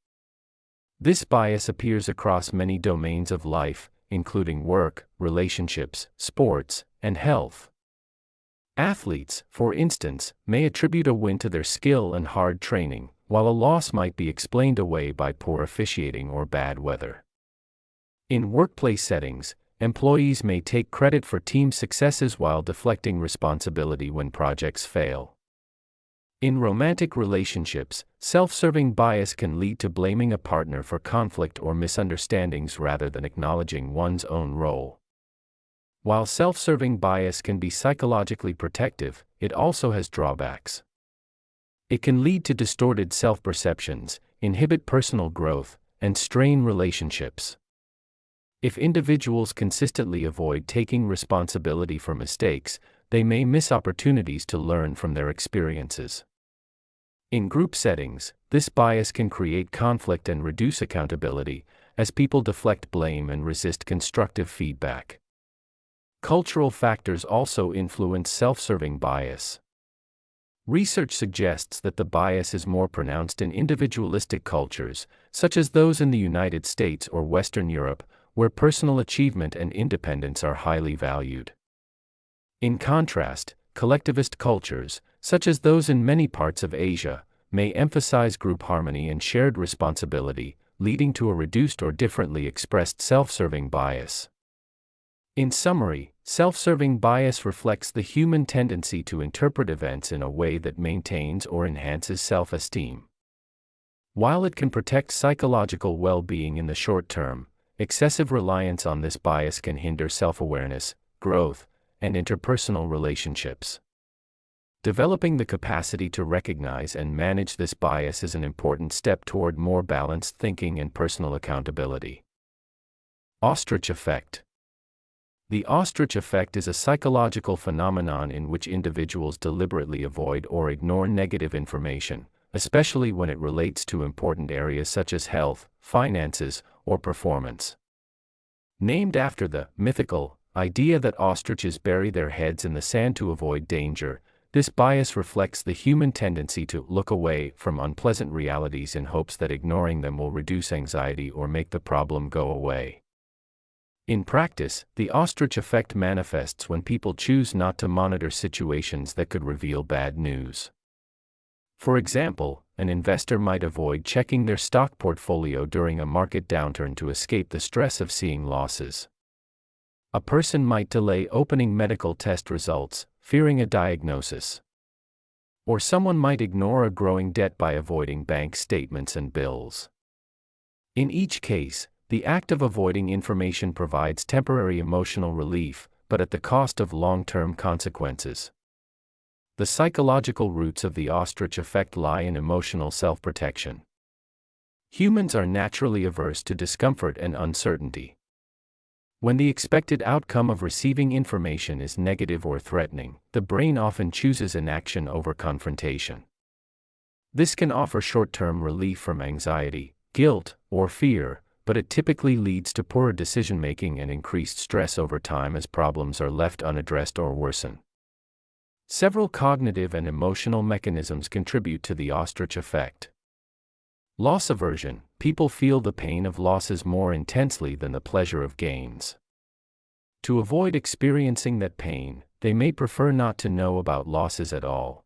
This bias appears across many domains of life, including work, relationships, sports, and health. Athletes, for instance, may attribute a win to their skill and hard training, while a loss might be explained away by poor officiating or bad weather. In workplace settings, employees may take credit for team successes while deflecting responsibility when projects fail. In romantic relationships, self-serving bias can lead to blaming a partner for conflict or misunderstandings rather than acknowledging one's own role. While self-serving bias can be psychologically protective, it also has drawbacks. It can lead to distorted self-perceptions, inhibit personal growth, and strain relationships. If individuals consistently avoid taking responsibility for mistakes, they may miss opportunities to learn from their experiences. In group settings, this bias can create conflict and reduce accountability, as people deflect blame and resist constructive feedback. Cultural factors also influence self-serving bias. Research suggests that the bias is more pronounced in individualistic cultures, such as those in the United States or Western Europe, where personal achievement and independence are highly valued. In contrast, collectivist cultures, such as those in many parts of Asia, may emphasize group harmony and shared responsibility, leading to a reduced or differently expressed self-serving bias. In summary, self-serving bias reflects the human tendency to interpret events in a way that maintains or enhances self-esteem. While it can protect psychological well-being in the short term, excessive reliance on this bias can hinder self-awareness, growth, and interpersonal relationships. Developing the capacity to recognize and manage this bias is an important step toward more balanced thinking and personal accountability. Ostrich Effect. The ostrich effect is a psychological phenomenon in which individuals deliberately avoid or ignore negative information, especially when it relates to important areas such as health, finances, or performance. Named after the mythical idea that ostriches bury their heads in the sand to avoid danger, this bias reflects the human tendency to look away from unpleasant realities in hopes that ignoring them will reduce anxiety or make the problem go away. In practice, the ostrich effect manifests when people choose not to monitor situations that could reveal bad news. For example, an investor might avoid checking their stock portfolio during a market downturn to escape the stress of seeing losses. A person might delay opening medical test results, fearing a diagnosis. Or someone might ignore a growing debt by avoiding bank statements and bills. In each case, the act of avoiding information provides temporary emotional relief, but at the cost of long-term consequences. The psychological roots of the ostrich effect lie in emotional self-protection. Humans are naturally averse to discomfort and uncertainty. When the expected outcome of receiving information is negative or threatening, the brain often chooses inaction over confrontation. This can offer short-term relief from anxiety, guilt, or fear, but it typically leads to poorer decision-making and increased stress over time as problems are left unaddressed or worsen. Several cognitive and emotional mechanisms contribute to the ostrich effect. Loss aversion. People feel the pain of losses more intensely than the pleasure of gains. To avoid experiencing that pain, they may prefer not to know about losses at all.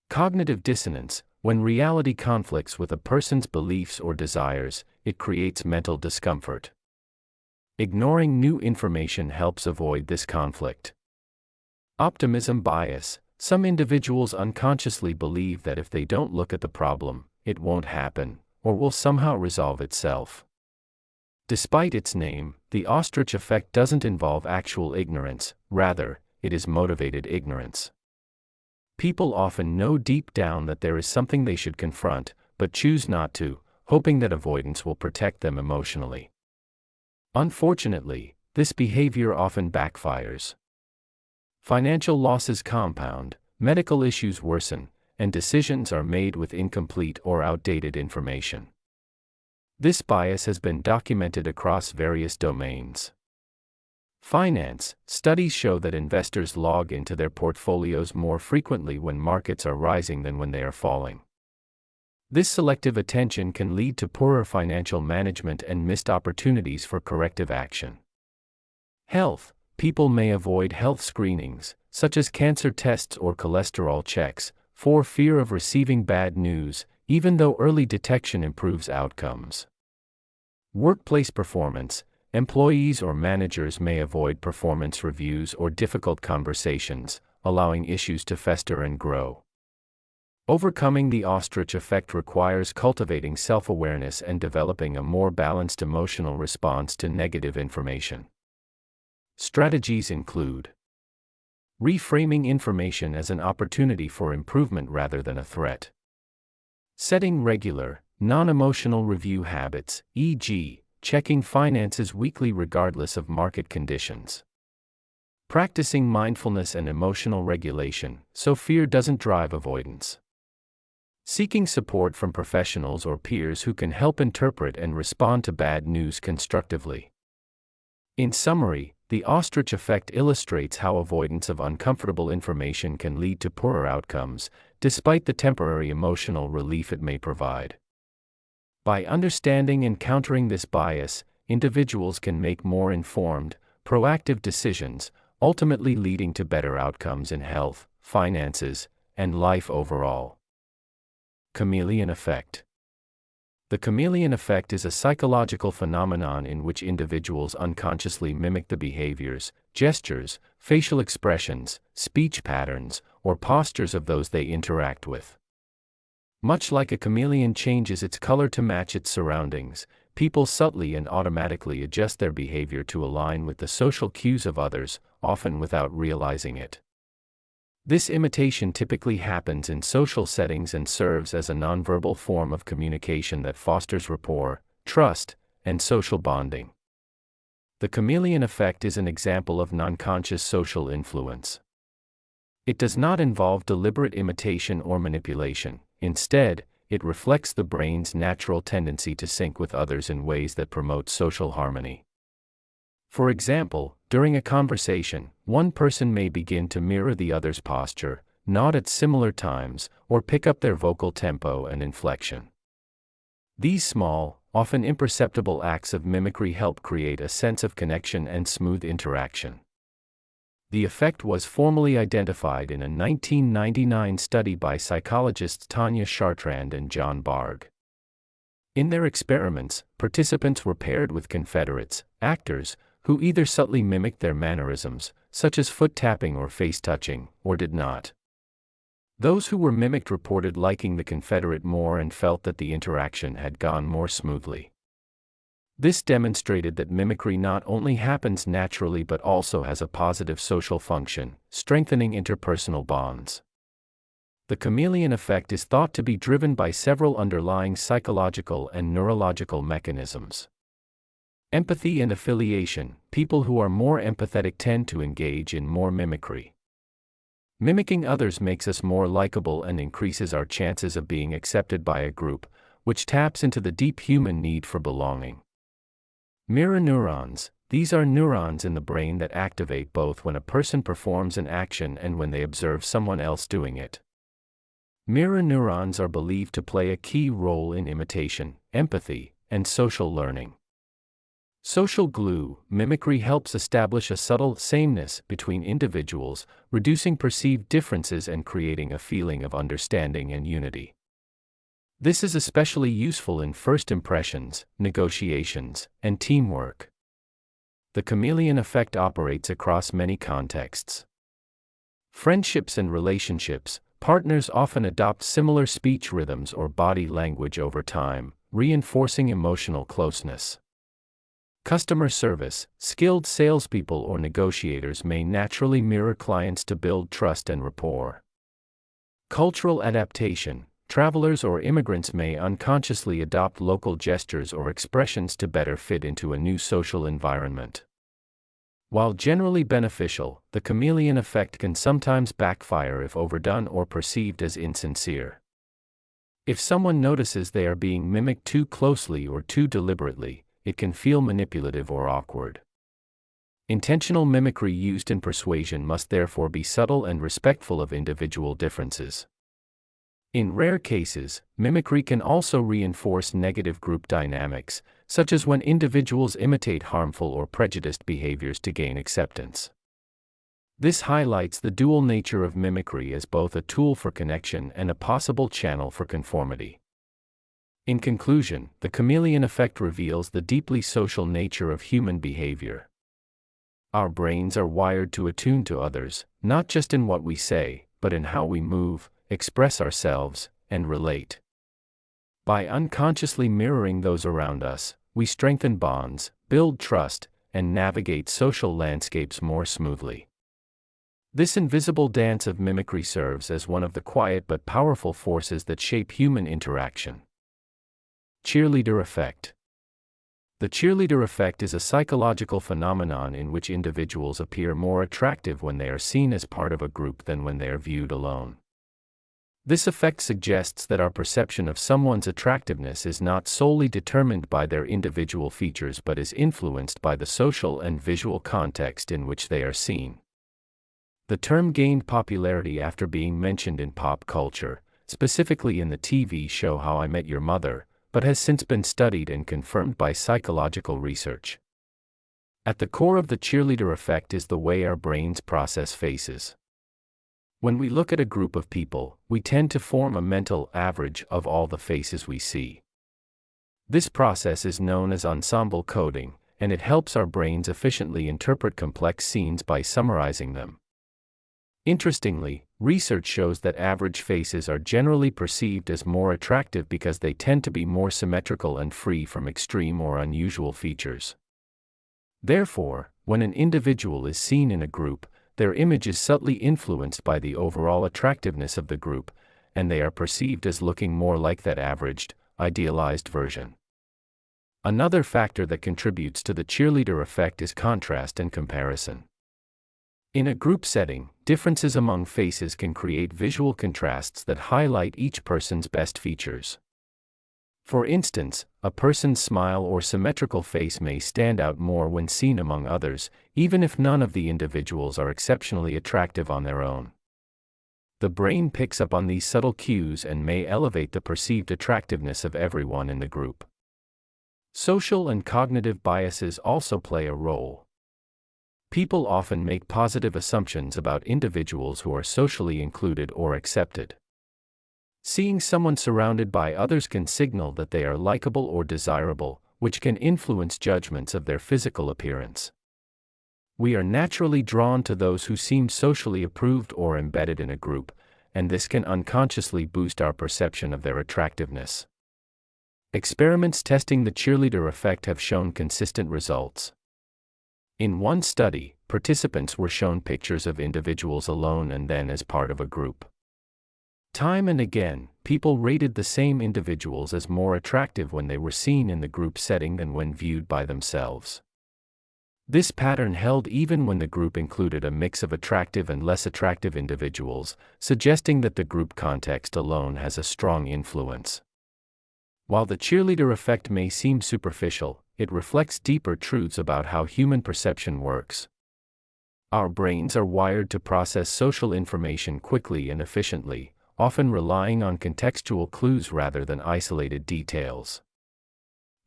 Cognitive dissonance. When reality conflicts with a person's beliefs or desires, it creates mental discomfort. Ignoring new information helps avoid this conflict. Optimism bias. Some individuals unconsciously believe that if they don't look at the problem, it won't happen, or will somehow resolve itself. Despite its name, the ostrich effect doesn't involve actual ignorance, rather, it is motivated ignorance. People often know deep down that there is something they should confront, but choose not to, hoping that avoidance will protect them emotionally. Unfortunately, this behavior often backfires. Financial losses compound, medical issues worsen, and decisions are made with incomplete or outdated information. This bias has been documented across various domains. Finance studies show that investors log into their portfolios more frequently when markets are rising than when they are falling. This selective attention can lead to poorer financial management and missed opportunities for corrective action. Health people may avoid health screenings, such as cancer tests or cholesterol checks, for fear of receiving bad news, even though early detection improves outcomes. Workplace performance employees or managers may avoid performance reviews or difficult conversations, allowing issues to fester and grow. Overcoming the Ostrich Effect requires cultivating self-awareness and developing a more balanced emotional response to negative information. Strategies include reframing information as an opportunity for improvement rather than a threat. Setting regular, non-emotional review habits, e.g., checking finances weekly regardless of market conditions. Practicing mindfulness and emotional regulation, so fear doesn't drive avoidance. Seeking support from professionals or peers who can help interpret and respond to bad news constructively. In summary, the Ostrich Effect illustrates how avoidance of uncomfortable information can lead to poorer outcomes, despite the temporary emotional relief it may provide. By understanding and countering this bias, individuals can make more informed, proactive decisions, ultimately leading to better outcomes in health, finances, and life overall. Chameleon Effect. The chameleon effect is a psychological phenomenon in which individuals unconsciously mimic the behaviors, gestures, facial expressions, speech patterns, or postures of those they interact with. Much like a chameleon changes its color to match its surroundings, people subtly and automatically adjust their behavior to align with the social cues of others, often without realizing it. This imitation typically happens in social settings and serves as a nonverbal form of communication that fosters rapport, trust, and social bonding. The chameleon effect is an example of non-conscious social influence. It does not involve deliberate imitation or manipulation. Instead, it reflects the brain's natural tendency to sync with others in ways that promote social harmony. For example, during a conversation, one person may begin to mirror the other's posture, nod at similar times, or pick up their vocal tempo and inflection. These small, often imperceptible acts of mimicry help create a sense of connection and smooth interaction. The effect was formally identified in a 1999 study by psychologists Tanya Chartrand and John Barg. In their experiments, participants were paired with confederates, actors, who either subtly mimicked their mannerisms, such as foot tapping or face touching, or did not. Those who were mimicked reported liking the confederate more and felt that the interaction had gone more smoothly. This demonstrated that mimicry not only happens naturally but also has a positive social function, strengthening interpersonal bonds. The chameleon effect is thought to be driven by several underlying psychological and neurological mechanisms. Empathy and affiliation. People who are more empathetic tend to engage in more mimicry. Mimicking others makes us more likable and increases our chances of being accepted by a group, which taps into the deep human need for belonging. Mirror neurons. These are neurons in the brain that activate both when a person performs an action and when they observe someone else doing it. Mirror neurons are believed to play a key role in imitation, empathy, and social learning. Social glue. Mimicry helps establish a subtle sameness between individuals, reducing perceived differences and creating a feeling of understanding and unity. This is especially useful in first impressions, negotiations, and teamwork. The chameleon effect operates across many contexts. Friendships and relationships. Partners often adopt similar speech rhythms or body language over time, reinforcing emotional closeness. Customer service. Skilled salespeople or negotiators may naturally mirror clients to build trust and rapport. Cultural adaptation. Travelers or immigrants may unconsciously adopt local gestures or expressions to better fit into a new social environment. While generally beneficial, the chameleon effect can sometimes backfire if overdone or perceived as insincere. If someone notices they are being mimicked too closely or too deliberately, it can feel manipulative or awkward. Intentional mimicry used in persuasion must therefore be subtle and respectful of individual differences. In rare cases, mimicry can also reinforce negative group dynamics, such as when individuals imitate harmful or prejudiced behaviors to gain acceptance. This highlights the dual nature of mimicry as both a tool for connection and a possible channel for conformity. In conclusion, the chameleon effect reveals the deeply social nature of human behavior. Our brains are wired to attune to others, not just in what we say, but in how we move, express ourselves, and relate. By unconsciously mirroring those around us, we strengthen bonds, build trust, and navigate social landscapes more smoothly. This invisible dance of mimicry serves as one of the quiet but powerful forces that shape human interaction. Cheerleader Effect. The cheerleader effect is a psychological phenomenon in which individuals appear more attractive when they are seen as part of a group than when they are viewed alone. This effect suggests that our perception of someone's attractiveness is not solely determined by their individual features but is influenced by the social and visual context in which they are seen. The term gained popularity after being mentioned in pop culture, specifically in the TV show How I Met Your Mother, but has since been studied and confirmed by psychological research. At the core of the cheerleader effect is the way our brains process faces. When we look at a group of people, we tend to form a mental average of all the faces we see. This process is known as ensemble coding, and it helps our brains efficiently interpret complex scenes by summarizing them. Interestingly, research shows that average faces are generally perceived as more attractive because they tend to be more symmetrical and free from extreme or unusual features. Therefore, when an individual is seen in a group, their image is subtly influenced by the overall attractiveness of the group, and they are perceived as looking more like that averaged, idealized version. Another factor that contributes to the cheerleader effect is contrast and comparison. In a group setting, differences among faces can create visual contrasts that highlight each person's best features. For instance, a person's smile or symmetrical face may stand out more when seen among others, even if none of the individuals are exceptionally attractive on their own. The brain picks up on these subtle cues and may elevate the perceived attractiveness of everyone in the group. Social and cognitive biases also play a role. People often make positive assumptions about individuals who are socially included or accepted. Seeing someone surrounded by others can signal that they are likable or desirable, which can influence judgments of their physical appearance. We are naturally drawn to those who seem socially approved or embedded in a group, and this can unconsciously boost our perception of their attractiveness. Experiments testing the cheerleader effect have shown consistent results. In one study, participants were shown pictures of individuals alone and then as part of a group. Time and again, people rated the same individuals as more attractive when they were seen in the group setting than when viewed by themselves. This pattern held even when the group included a mix of attractive and less attractive individuals, suggesting that the group context alone has a strong influence. While the cheerleader effect may seem superficial, it reflects deeper truths about how human perception works. Our brains are wired to process social information quickly and efficiently, often relying on contextual clues rather than isolated details.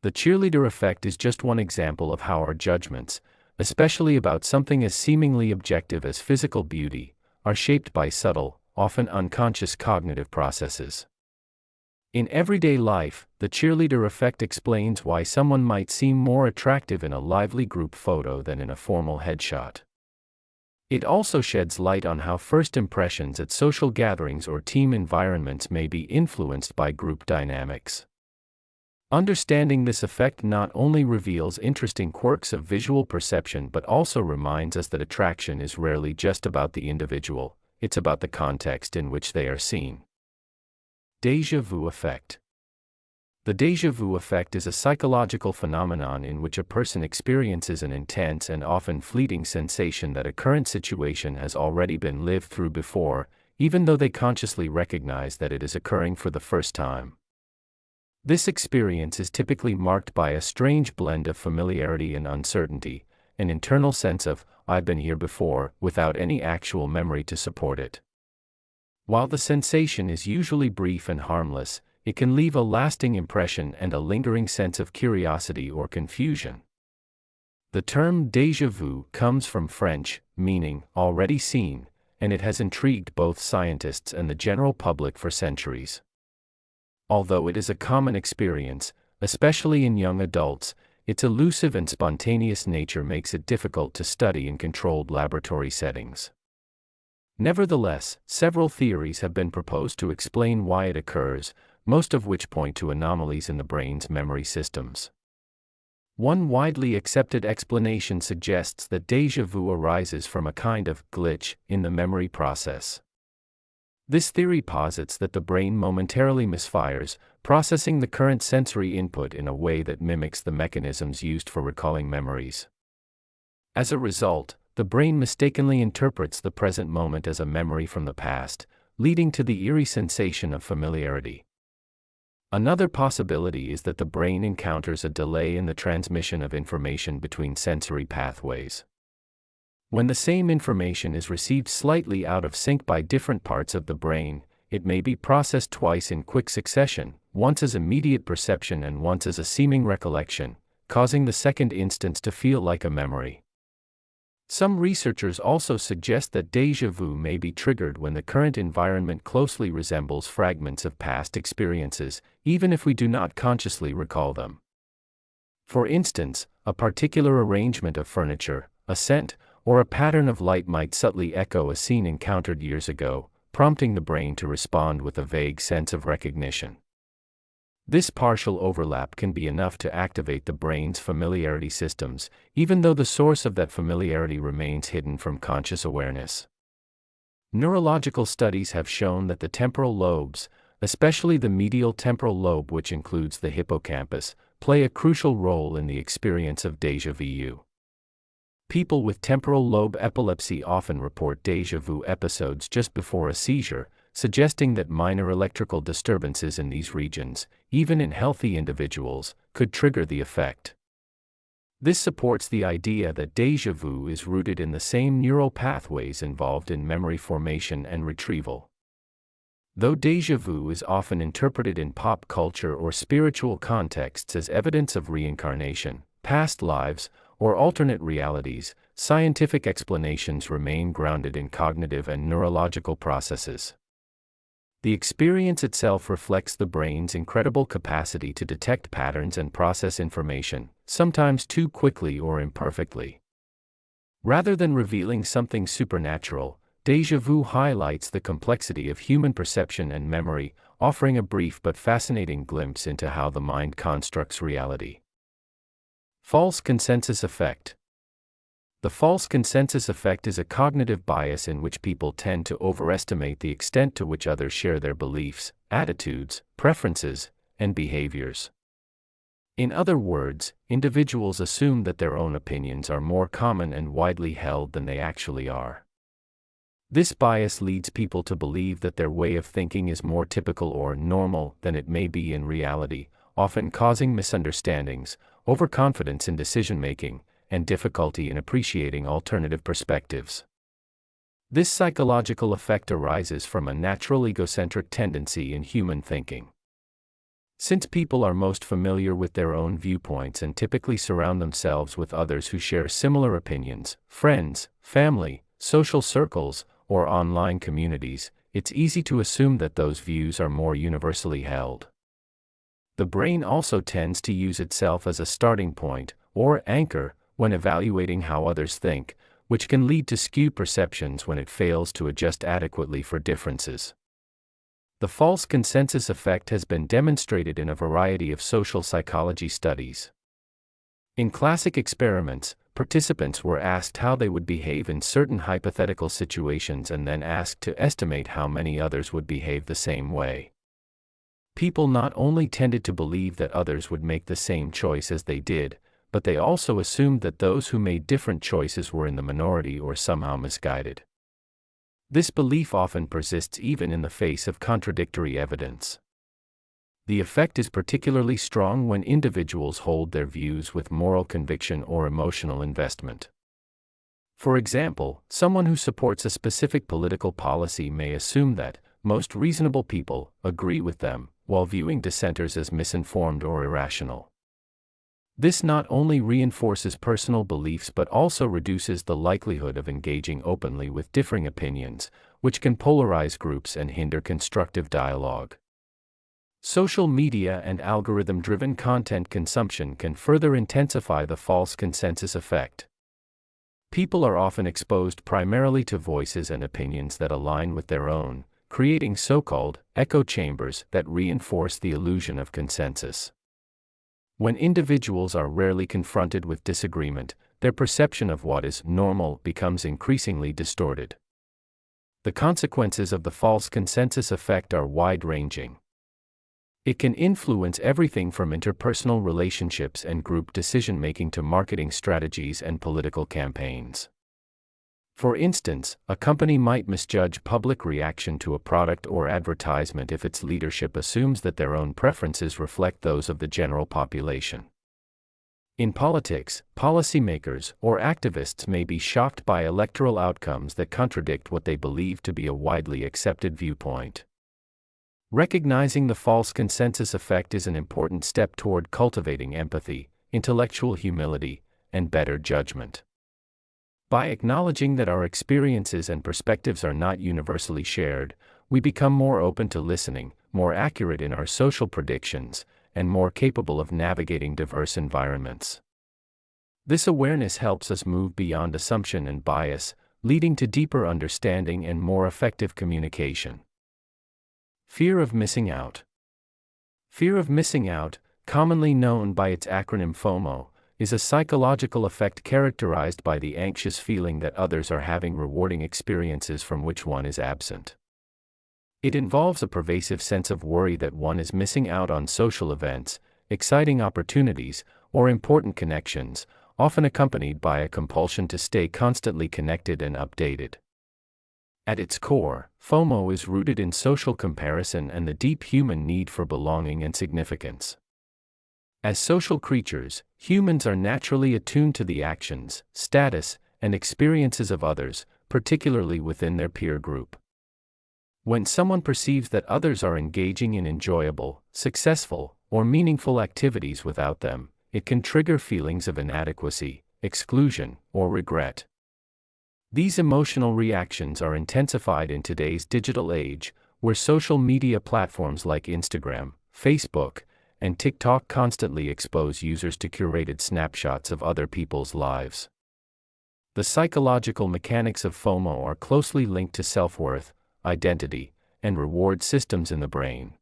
The cheerleader effect is just one example of how our judgments, especially about something as seemingly objective as physical beauty, are shaped by subtle, often unconscious cognitive processes. In everyday life, the cheerleader effect explains why someone might seem more attractive in a lively group photo than in a formal headshot. It also sheds light on how first impressions at social gatherings or team environments may be influenced by group dynamics. Understanding this effect not only reveals interesting quirks of visual perception but also reminds us that attraction is rarely just about the individual, it's about the context in which they are seen. Deja Vu Effect. The Deja Vu effect is a psychological phenomenon in which a person experiences an intense and often fleeting sensation that a current situation has already been lived through before, even though they consciously recognize that it is occurring for the first time. This experience is typically marked by a strange blend of familiarity and uncertainty, an internal sense of, "I've been here before," without any actual memory to support it. While the sensation is usually brief and harmless, it can leave a lasting impression and a lingering sense of curiosity or confusion. The term déjà vu comes from French, meaning already seen, and it has intrigued both scientists and the general public for centuries. Although it is a common experience, especially in young adults, its elusive and spontaneous nature makes it difficult to study in controlled laboratory settings. Nevertheless, several theories have been proposed to explain why it occurs, most of which point to anomalies in the brain's memory systems. One widely accepted explanation suggests that déjà vu arises from a kind of glitch in the memory process. This theory posits that the brain momentarily misfires, processing the current sensory input in a way that mimics the mechanisms used for recalling memories. As a result, the brain mistakenly interprets the present moment as a memory from the past, leading to the eerie sensation of familiarity. Another possibility is that the brain encounters a delay in the transmission of information between sensory pathways. When the same information is received slightly out of sync by different parts of the brain, it may be processed twice in quick succession, once as immediate perception and once as a seeming recollection, causing the second instance to feel like a memory. Some researchers also suggest that déjà vu may be triggered when the current environment closely resembles fragments of past experiences, even if we do not consciously recall them. For instance, a particular arrangement of furniture, a scent, or a pattern of light might subtly echo a scene encountered years ago, prompting the brain to respond with a vague sense of recognition. This partial overlap can be enough to activate the brain's familiarity systems, even though the source of that familiarity remains hidden from conscious awareness. Neurological studies have shown that the temporal lobes, especially the medial temporal lobe, which includes the hippocampus, play a crucial role in the experience of déjà vu. People with temporal lobe epilepsy often report déjà vu episodes just before a seizure, suggesting that minor electrical disturbances in these regions, even in healthy individuals, could trigger the effect. This supports the idea that déjà vu is rooted in the same neural pathways involved in memory formation and retrieval. Though déjà vu is often interpreted in pop culture or spiritual contexts as evidence of reincarnation, past lives, or alternate realities, scientific explanations remain grounded in cognitive and neurological processes. The experience itself reflects the brain's incredible capacity to detect patterns and process information, sometimes too quickly or imperfectly. Rather than revealing something supernatural, déjà vu highlights the complexity of human perception and memory, offering a brief but fascinating glimpse into how the mind constructs reality. False consensus effect. The false consensus effect is a cognitive bias in which people tend to overestimate the extent to which others share their beliefs, attitudes, preferences, and behaviors. In other words, individuals assume that their own opinions are more common and widely held than they actually are. This bias leads people to believe that their way of thinking is more typical or normal than it may be in reality, often causing misunderstandings, overconfidence in decision-making, and difficulty in appreciating alternative perspectives. This psychological effect arises from a natural egocentric tendency in human thinking. Since people are most familiar with their own viewpoints and typically surround themselves with others who share similar opinions, friends, family, social circles, or online communities, it's easy to assume that those views are more universally held. The brain also tends to use itself as a starting point, or anchor, when evaluating how others think, which can lead to skewed perceptions when it fails to adjust adequately for differences. The false consensus effect has been demonstrated in a variety of social psychology studies. In classic experiments, participants were asked how they would behave in certain hypothetical situations and then asked to estimate how many others would behave the same way. People not only tended to believe that others would make the same choice as they did, but they also assumed that those who made different choices were in the minority or somehow misguided. This belief often persists even in the face of contradictory evidence. The effect is particularly strong when individuals hold their views with moral conviction or emotional investment. For example, someone who supports a specific political policy may assume that most reasonable people agree with them, while viewing dissenters as misinformed or irrational. This not only reinforces personal beliefs but also reduces the likelihood of engaging openly with differing opinions, which can polarize groups and hinder constructive dialogue. Social media and algorithm-driven content consumption can further intensify the false consensus effect. People are often exposed primarily to voices and opinions that align with their own, creating so-called echo chambers that reinforce the illusion of consensus. When individuals are rarely confronted with disagreement, their perception of what is normal becomes increasingly distorted. The consequences of the false consensus effect are wide-ranging. It can influence everything from interpersonal relationships and group decision-making to marketing strategies and political campaigns. For instance, a company might misjudge public reaction to a product or advertisement if its leadership assumes that their own preferences reflect those of the general population. In politics, policymakers or activists may be shocked by electoral outcomes that contradict what they believe to be a widely accepted viewpoint. Recognizing the false consensus effect is an important step toward cultivating empathy, intellectual humility, and better judgment. By acknowledging that our experiences and perspectives are not universally shared, we become more open to listening, more accurate in our social predictions, and more capable of navigating diverse environments. This awareness helps us move beyond assumption and bias, leading to deeper understanding and more effective communication. Fear of missing out. Fear of missing out, commonly known by its acronym FOMO, is a psychological effect characterized by the anxious feeling that others are having rewarding experiences from which one is absent. It involves a pervasive sense of worry that one is missing out on social events, exciting opportunities, or important connections, often accompanied by a compulsion to stay constantly connected and updated. At its core, FOMO is rooted in social comparison and the deep human need for belonging and significance. As social creatures, humans are naturally attuned to the actions, status, and experiences of others, particularly within their peer group. When someone perceives that others are engaging in enjoyable, successful, or meaningful activities without them, it can trigger feelings of inadequacy, exclusion, or regret. These emotional reactions are intensified in today's digital age, where social media platforms like Instagram, Facebook, and TikTok constantly expose users to curated snapshots of other people's lives. The psychological mechanics of FOMO are closely linked to self-worth, identity, and reward systems in the brain.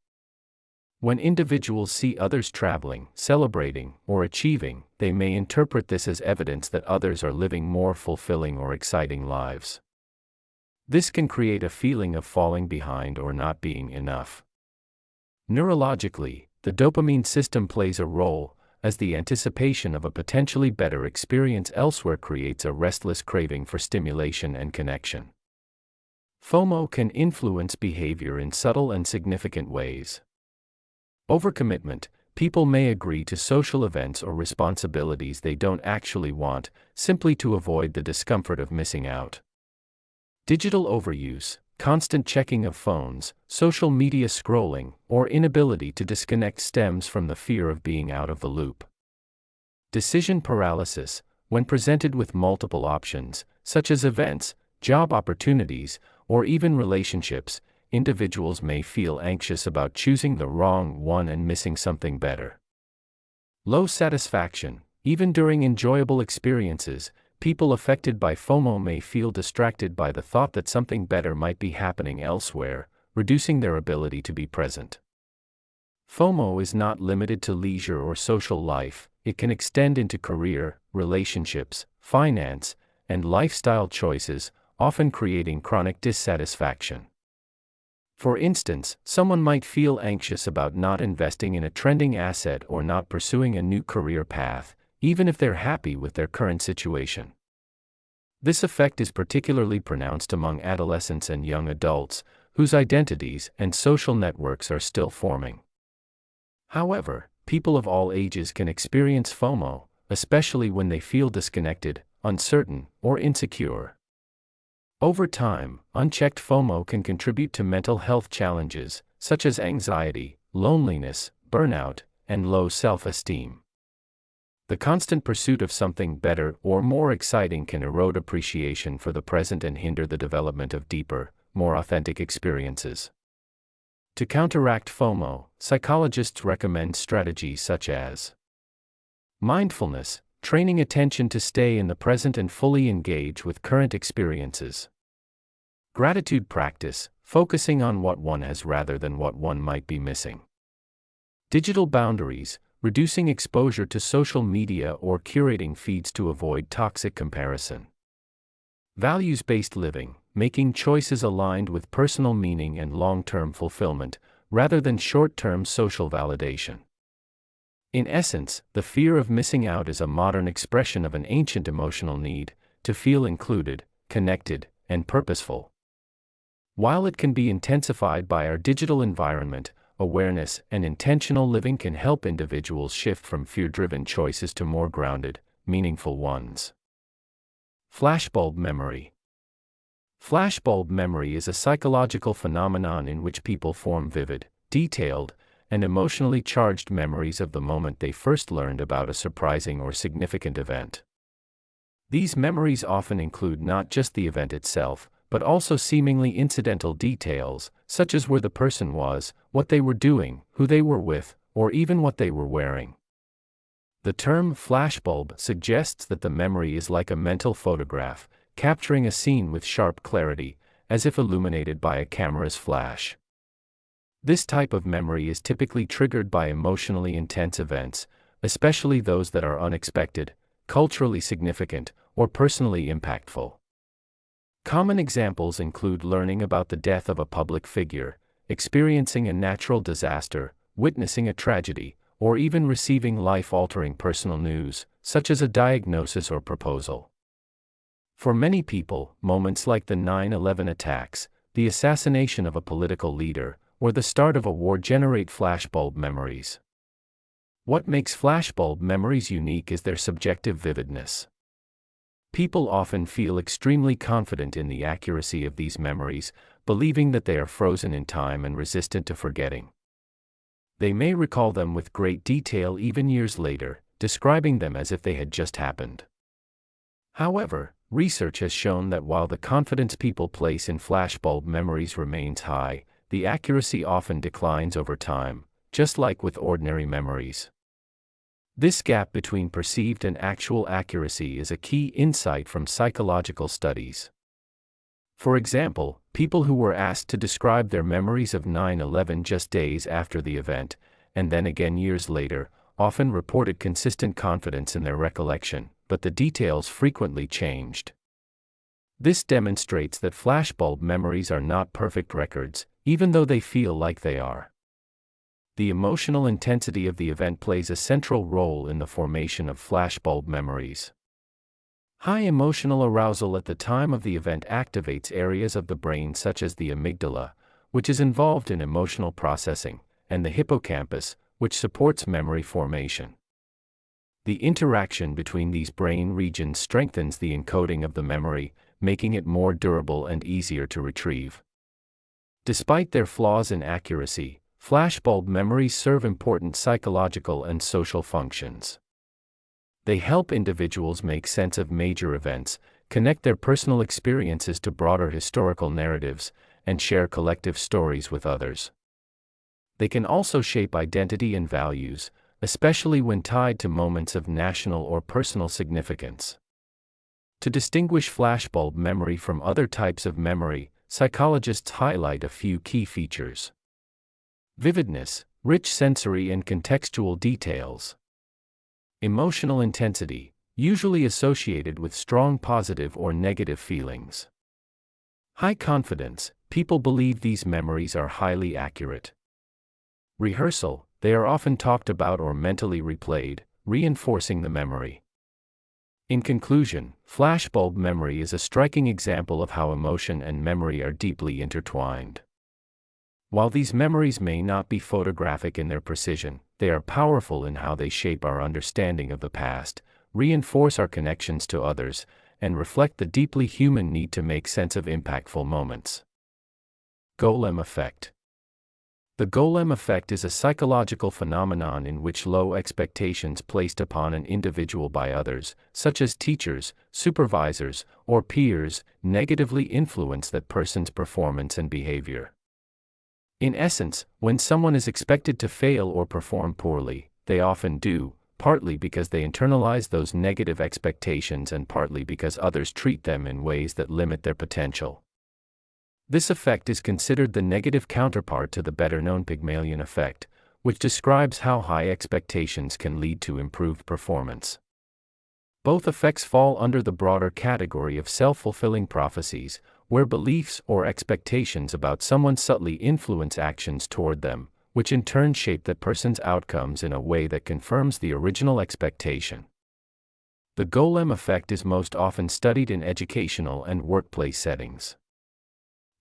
When individuals see others traveling, celebrating, or achieving, they may interpret this as evidence that others are living more fulfilling or exciting lives. This can create a feeling of falling behind or not being enough. Neurologically, the dopamine system plays a role, as the anticipation of a potentially better experience elsewhere creates a restless craving for stimulation and connection. FOMO can influence behavior in subtle and significant ways. Overcommitment: people may agree to social events or responsibilities they don't actually want, simply to avoid the discomfort of missing out. Digital overuse: constant checking of phones, social media scrolling, or inability to disconnect stems from the fear of being out of the loop. Decision paralysis: when presented with multiple options, such as events, job opportunities, or even relationships, individuals may feel anxious about choosing the wrong one and missing something better. Low satisfaction: even during enjoyable experiences, people affected by FOMO may feel distracted by the thought that something better might be happening elsewhere, reducing their ability to be present. FOMO is not limited to leisure or social life, it can extend into career, relationships, finance, and lifestyle choices, often creating chronic dissatisfaction. For instance, someone might feel anxious about not investing in a trending asset or not pursuing a new career path, even if they're happy with their current situation. This effect is particularly pronounced among adolescents and young adults, whose identities and social networks are still forming. However, people of all ages can experience FOMO, especially when they feel disconnected, uncertain, or insecure. Over time, unchecked FOMO can contribute to mental health challenges, such as anxiety, loneliness, burnout, and low self-esteem. The constant pursuit of something better or more exciting can erode appreciation for the present and hinder the development of deeper, more authentic experiences. To counteract FOMO, psychologists recommend strategies such as mindfulness, training attention to stay in the present and fully engage with current experiences. Gratitude practice, focusing on what one has rather than what one might be missing. Digital boundaries, reducing exposure to social media or curating feeds to avoid toxic comparison. Values-based living, making choices aligned with personal meaning and long-term fulfillment, rather than short-term social validation. In essence, the fear of missing out is a modern expression of an ancient emotional need, to feel included, connected, and purposeful. While it can be intensified by our digital environment, awareness and intentional living can help individuals shift from fear-driven choices to more grounded, meaningful ones. Flashbulb memory. Flashbulb memory is a psychological phenomenon in which people form vivid, detailed, and emotionally charged memories of the moment they first learned about a surprising or significant event. These memories often include not just the event itself, but also seemingly incidental details, such as where the person was, what they were doing, who they were with, or even what they were wearing. The term flashbulb suggests that the memory is like a mental photograph, capturing a scene with sharp clarity, as if illuminated by a camera's flash. This type of memory is typically triggered by emotionally intense events, especially those that are unexpected, culturally significant, or personally impactful. Common examples include learning about the death of a public figure, experiencing a natural disaster, witnessing a tragedy, or even receiving life-altering personal news, such as a diagnosis or proposal. For many people, moments like the 9/11 attacks, the assassination of a political leader, or the start of a war generate flashbulb memories. What makes flashbulb memories unique is their subjective vividness. People often feel extremely confident in the accuracy of these memories, believing that they are frozen in time and resistant to forgetting. They may recall them with great detail even years later, describing them as if they had just happened. However, research has shown that while the confidence people place in flashbulb memories remains high, the accuracy often declines over time, just like with ordinary memories. This gap between perceived and actual accuracy is a key insight from psychological studies. For example, people who were asked to describe their memories of 9/11 just days after the event, and then again years later, often reported consistent confidence in their recollection, but the details frequently changed. This demonstrates that flashbulb memories are not perfect records, even though they feel like they are. The emotional intensity of the event plays a central role in the formation of flashbulb memories. High emotional arousal at the time of the event activates areas of the brain such as the amygdala, which is involved in emotional processing, and the hippocampus, which supports memory formation. The interaction between these brain regions strengthens the encoding of the memory, making it more durable and easier to retrieve. Despite their flaws in accuracy, flashbulb memories serve important psychological and social functions. They help individuals make sense of major events, connect their personal experiences to broader historical narratives, and share collective stories with others. They can also shape identity and values, especially when tied to moments of national or personal significance. To distinguish flashbulb memory from other types of memory, psychologists highlight a few key features. Vividness, rich sensory and contextual details. Emotional intensity, usually associated with strong positive or negative feelings. High confidence, people believe these memories are highly accurate. Rehearsal, they are often talked about or mentally replayed, reinforcing the memory. In conclusion, flashbulb memory is a striking example of how emotion and memory are deeply intertwined. While these memories may not be photographic in their precision, they are powerful in how they shape our understanding of the past, reinforce our connections to others, and reflect the deeply human need to make sense of impactful moments. Golem Effect. The Golem Effect is a psychological phenomenon in which low expectations placed upon an individual by others, such as teachers, supervisors, or peers, negatively influence that person's performance and behavior. In essence, when someone is expected to fail or perform poorly, they often do, partly because they internalize those negative expectations and partly because others treat them in ways that limit their potential. This effect is considered the negative counterpart to the better-known Chameleon Effect, which describes how high expectations can lead to improved performance. Both effects fall under the broader category of self-fulfilling prophecies, where beliefs or expectations about someone subtly influence actions toward them, which in turn shape that person's outcomes in a way that confirms the original expectation. The Golem Effect is most often studied in educational and workplace settings.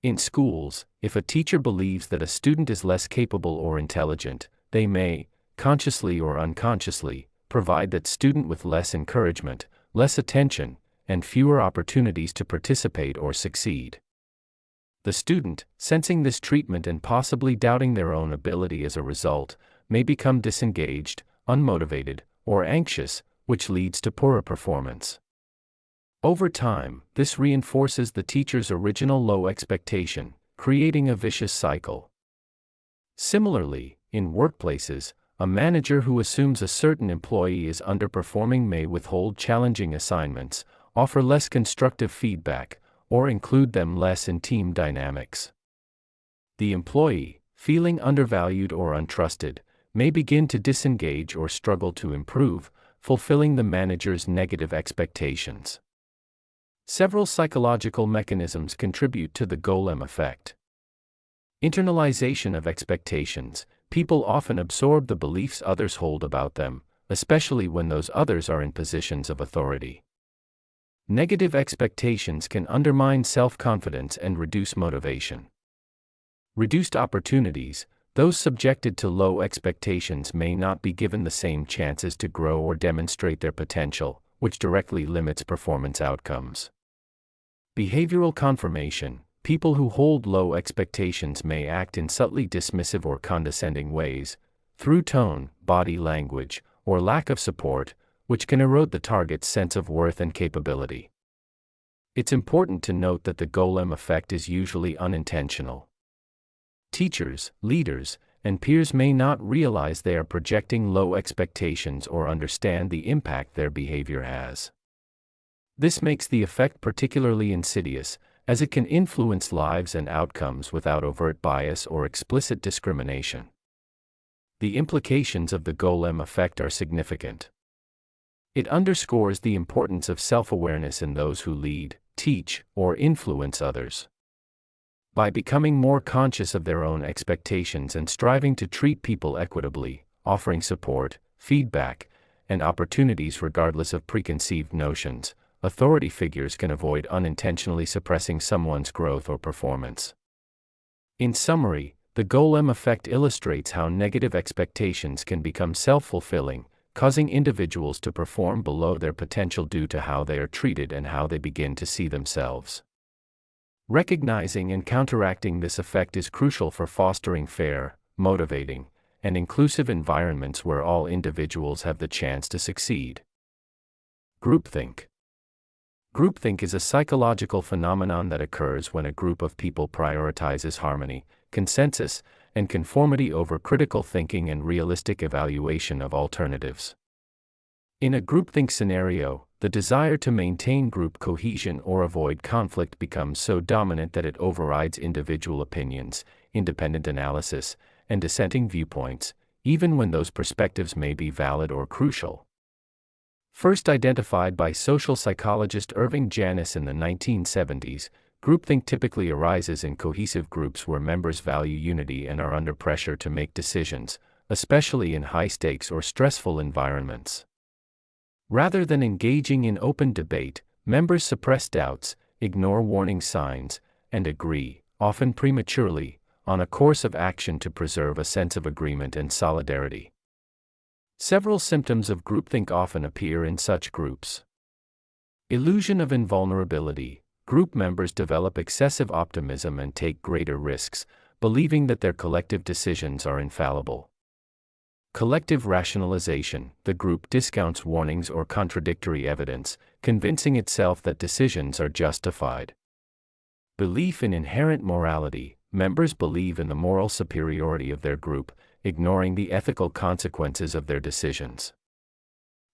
In schools, if a teacher believes that a student is less capable or intelligent, they may, consciously or unconsciously, provide that student with less encouragement, less attention, and fewer opportunities to participate or succeed. The student, sensing this treatment and possibly doubting their own ability as a result, may become disengaged, unmotivated, or anxious, which leads to poorer performance. Over time, this reinforces the teacher's original low expectation, creating a vicious cycle. Similarly, in workplaces, a manager who assumes a certain employee is underperforming may withhold challenging assignments, offer less constructive feedback, or include them less in team dynamics. The employee, feeling undervalued or untrusted, may begin to disengage or struggle to improve, fulfilling the manager's negative expectations. Several psychological mechanisms contribute to the Golem Effect. Internalization of expectations. People often absorb the beliefs others hold about them, especially when those others are in positions of authority. Negative expectations can undermine self-confidence and reduce motivation. Reduced opportunities. Those subjected to low expectations may not be given the same chances to grow or demonstrate their potential, which directly limits performance outcomes. Behavioral confirmation. People who hold low expectations may act in subtly dismissive or condescending ways, through tone, body language, or lack of support, which can erode the target's sense of worth and capability. It's important to note that the Golem Effect is usually unintentional. Teachers, leaders, and peers may not realize they are projecting low expectations or understand the impact their behavior has. This makes the effect particularly insidious, as it can influence lives and outcomes without overt bias or explicit discrimination. The implications of the Golem Effect are significant. It underscores the importance of self-awareness in those who lead, teach, or influence others. By becoming more conscious of their own expectations and striving to treat people equitably, offering support, feedback, and opportunities regardless of preconceived notions, authority figures can avoid unintentionally suppressing someone's growth or performance. In summary, the Golem Effect illustrates how negative expectations can become self-fulfilling, causing individuals to perform below their potential due to how they are treated and how they begin to see themselves. Recognizing and counteracting this effect is crucial for fostering fair, motivating, and inclusive environments where all individuals have the chance to succeed. Groupthink. Groupthink is a psychological phenomenon that occurs when a group of people prioritizes harmony, consensus, and conformity over critical thinking and realistic evaluation of alternatives. In a groupthink scenario, the desire to maintain group cohesion or avoid conflict becomes so dominant that it overrides individual opinions, independent analysis, and dissenting viewpoints, even when those perspectives may be valid or crucial. First identified by social psychologist Irving Janis in the 1970s, Groupthink typically arises in cohesive groups where members value unity and are under pressure to make decisions, especially in high-stakes or stressful environments. Rather than engaging in open debate, members suppress doubts, ignore warning signs, and agree, often prematurely, on a course of action to preserve a sense of agreement and solidarity. Several symptoms of groupthink often appear in such groups. Illusion of invulnerability. Group members develop excessive optimism and take greater risks, believing that their collective decisions are infallible. Collective rationalization. The group discounts warnings or contradictory evidence, convincing itself that decisions are justified. Belief in inherent morality. Members believe in the moral superiority of their group, ignoring the ethical consequences of their decisions.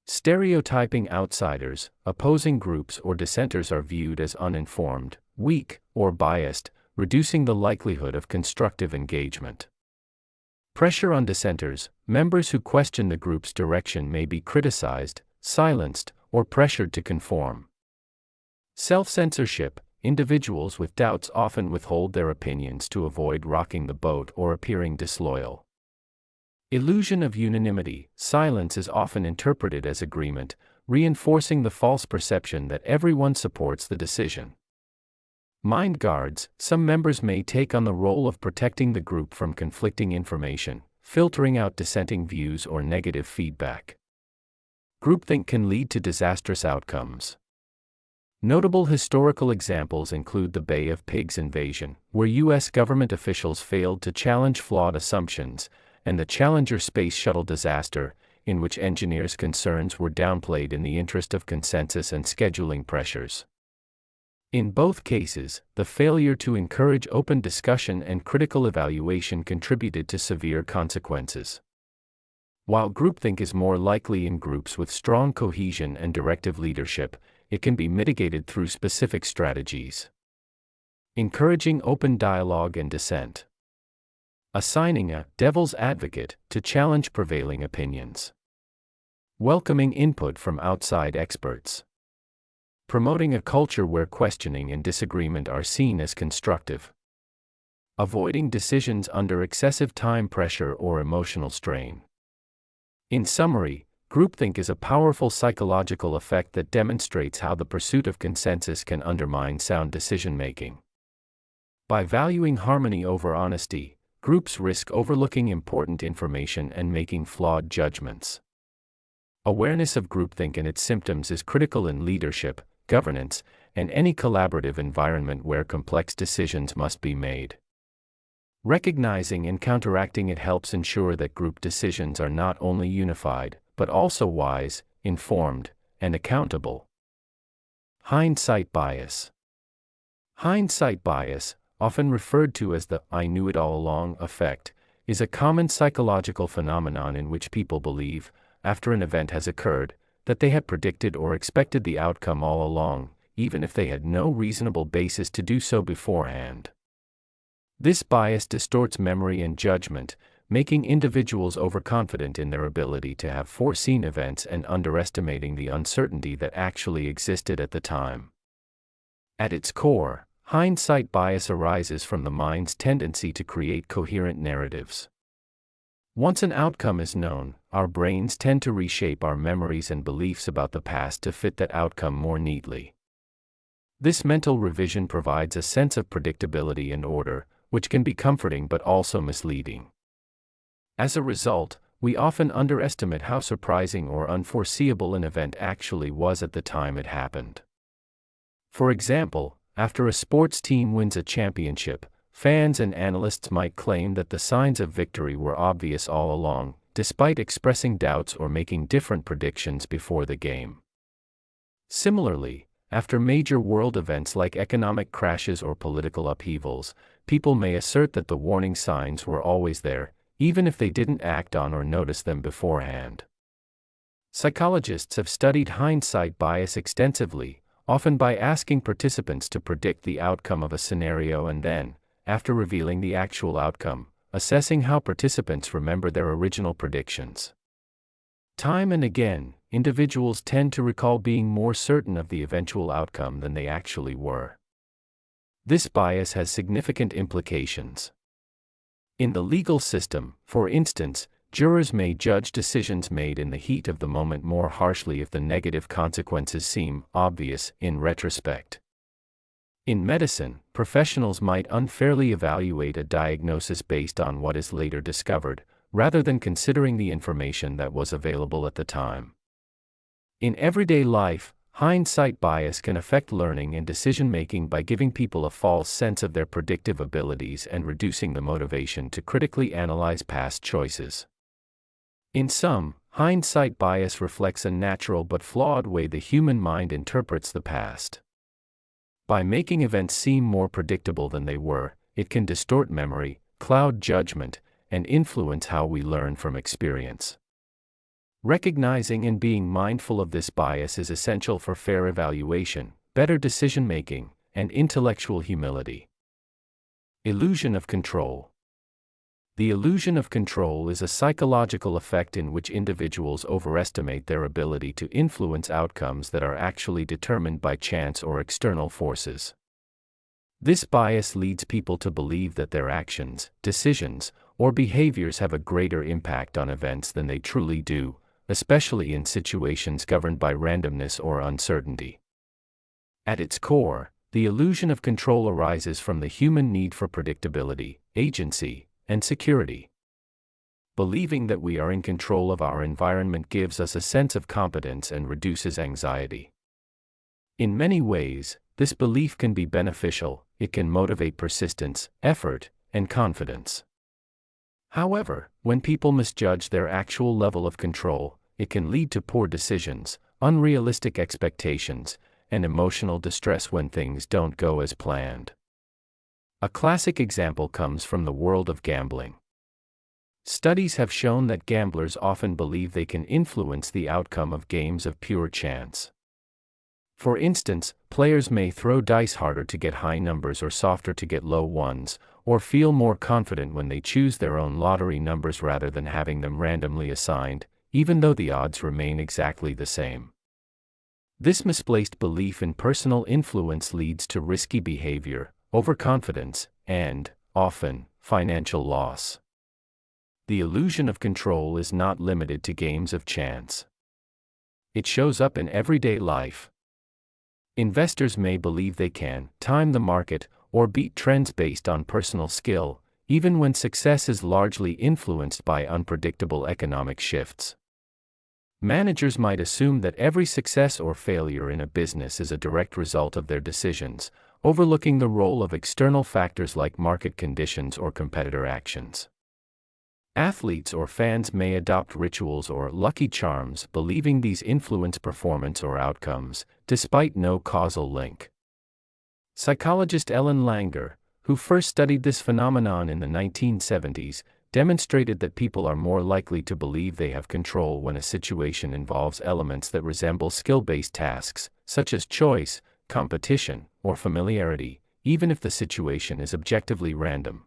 Stereotyping outsiders. Opposing groups or dissenters are viewed as uninformed, weak, or biased, reducing the likelihood of constructive engagement. Pressure on dissenters. Members who question the group's direction may be criticized, silenced, or pressured to conform. Self-censorship. Individuals with doubts often withhold their opinions to avoid rocking the boat or appearing disloyal. Illusion of unanimity. Silence is often interpreted as agreement, reinforcing the false perception that everyone supports the decision. Mind guards. Some members may take on the role of protecting the group from conflicting information, filtering out dissenting views or negative feedback. Groupthink can lead to disastrous outcomes. Notable historical examples include the Bay of Pigs invasion, where U.S. government officials failed to challenge flawed assumptions, and the Challenger space shuttle disaster, in which engineers' concerns were downplayed in the interest of consensus and scheduling pressures. In both cases, the failure to encourage open discussion and critical evaluation contributed to severe consequences. While groupthink is more likely in groups with strong cohesion and directive leadership, it can be mitigated through specific strategies. Encouraging open dialogue and dissent. Assigning a devil's advocate to challenge prevailing opinions. Welcoming input from outside experts. Promoting a culture where questioning and disagreement are seen as constructive. Avoiding decisions under excessive time pressure or emotional strain. In summary, groupthink is a powerful psychological effect that demonstrates how the pursuit of consensus can undermine sound decision-making. By valuing harmony over honesty, groups risk overlooking important information and making flawed judgments. Awareness of groupthink and its symptoms is critical in leadership, governance, and any collaborative environment where complex decisions must be made. Recognizing and counteracting it helps ensure that group decisions are not only unified, but also wise, informed, and accountable. Hindsight bias. Hindsight bias, often referred to as the "I knew it all along" effect, is a common psychological phenomenon in which people believe, after an event has occurred, that they had predicted or expected the outcome all along, even if they had no reasonable basis to do so beforehand. This bias distorts memory and judgment, making individuals overconfident in their ability to have foreseen events and underestimating the uncertainty that actually existed at the time. At its core, hindsight bias arises from the mind's tendency to create coherent narratives. Once an outcome is known, our brains tend to reshape our memories and beliefs about the past to fit that outcome more neatly. This mental revision provides a sense of predictability and order, which can be comforting but also misleading. As a result, we often underestimate how surprising or unforeseeable an event actually was at the time it happened. For example, after a sports team wins a championship, fans and analysts might claim that the signs of victory were obvious all along, despite expressing doubts or making different predictions before the game. Similarly, after major world events like economic crashes or political upheavals, people may assert that the warning signs were always there, even if they didn't act on or notice them beforehand. Psychologists have studied hindsight bias extensively, often by asking participants to predict the outcome of a scenario and then, after revealing the actual outcome, assessing how participants remember their original predictions. Time and again, individuals tend to recall being more certain of the eventual outcome than they actually were. This bias has significant implications. In the legal system, for instance, jurors may judge decisions made in the heat of the moment more harshly if the negative consequences seem obvious in retrospect. In medicine, professionals might unfairly evaluate a diagnosis based on what is later discovered, rather than considering the information that was available at the time. In everyday life, hindsight bias can affect learning and decision-making by giving people a false sense of their predictive abilities and reducing the motivation to critically analyze past choices. In sum, hindsight bias reflects a natural but flawed way the human mind interprets the past. By making events seem more predictable than they were, it can distort memory, cloud judgment, and influence how we learn from experience. Recognizing and being mindful of this bias is essential for fair evaluation, better decision-making, and intellectual humility. Illusion of control. The illusion of control is a psychological effect in which individuals overestimate their ability to influence outcomes that are actually determined by chance or external forces. This bias leads people to believe that their actions, decisions, or behaviors have a greater impact on events than they truly do, especially in situations governed by randomness or uncertainty. At its core, the illusion of control arises from the human need for predictability, agency, and security. Believing that we are in control of our environment gives us a sense of competence and reduces anxiety. In many ways, this belief can be beneficial. It can motivate persistence, effort, and confidence. However, when people misjudge their actual level of control, it can lead to poor decisions, unrealistic expectations, and emotional distress when things don't go as planned. A classic example comes from the world of gambling. Studies have shown that gamblers often believe they can influence the outcome of games of pure chance. For instance, players may throw dice harder to get high numbers or softer to get low ones, or feel more confident when they choose their own lottery numbers rather than having them randomly assigned, even though the odds remain exactly the same. This misplaced belief in personal influence leads to risky behavior, overconfidence, and, often, financial loss. The illusion of control is not limited to games of chance. It shows up in everyday life. Investors may believe they can time the market or beat trends based on personal skill, even when success is largely influenced by unpredictable economic shifts. Managers might assume that every success or failure in a business is a direct result of their decisions, overlooking the role of external factors like market conditions or competitor actions. Athletes or fans may adopt rituals or lucky charms, believing these influence performance or outcomes, despite no causal link. Psychologist Ellen Langer, who first studied this phenomenon in the 1970s, demonstrated that people are more likely to believe they have control when a situation involves elements that resemble skill-based tasks, such as choice, competition, or familiarity, even if the situation is objectively random.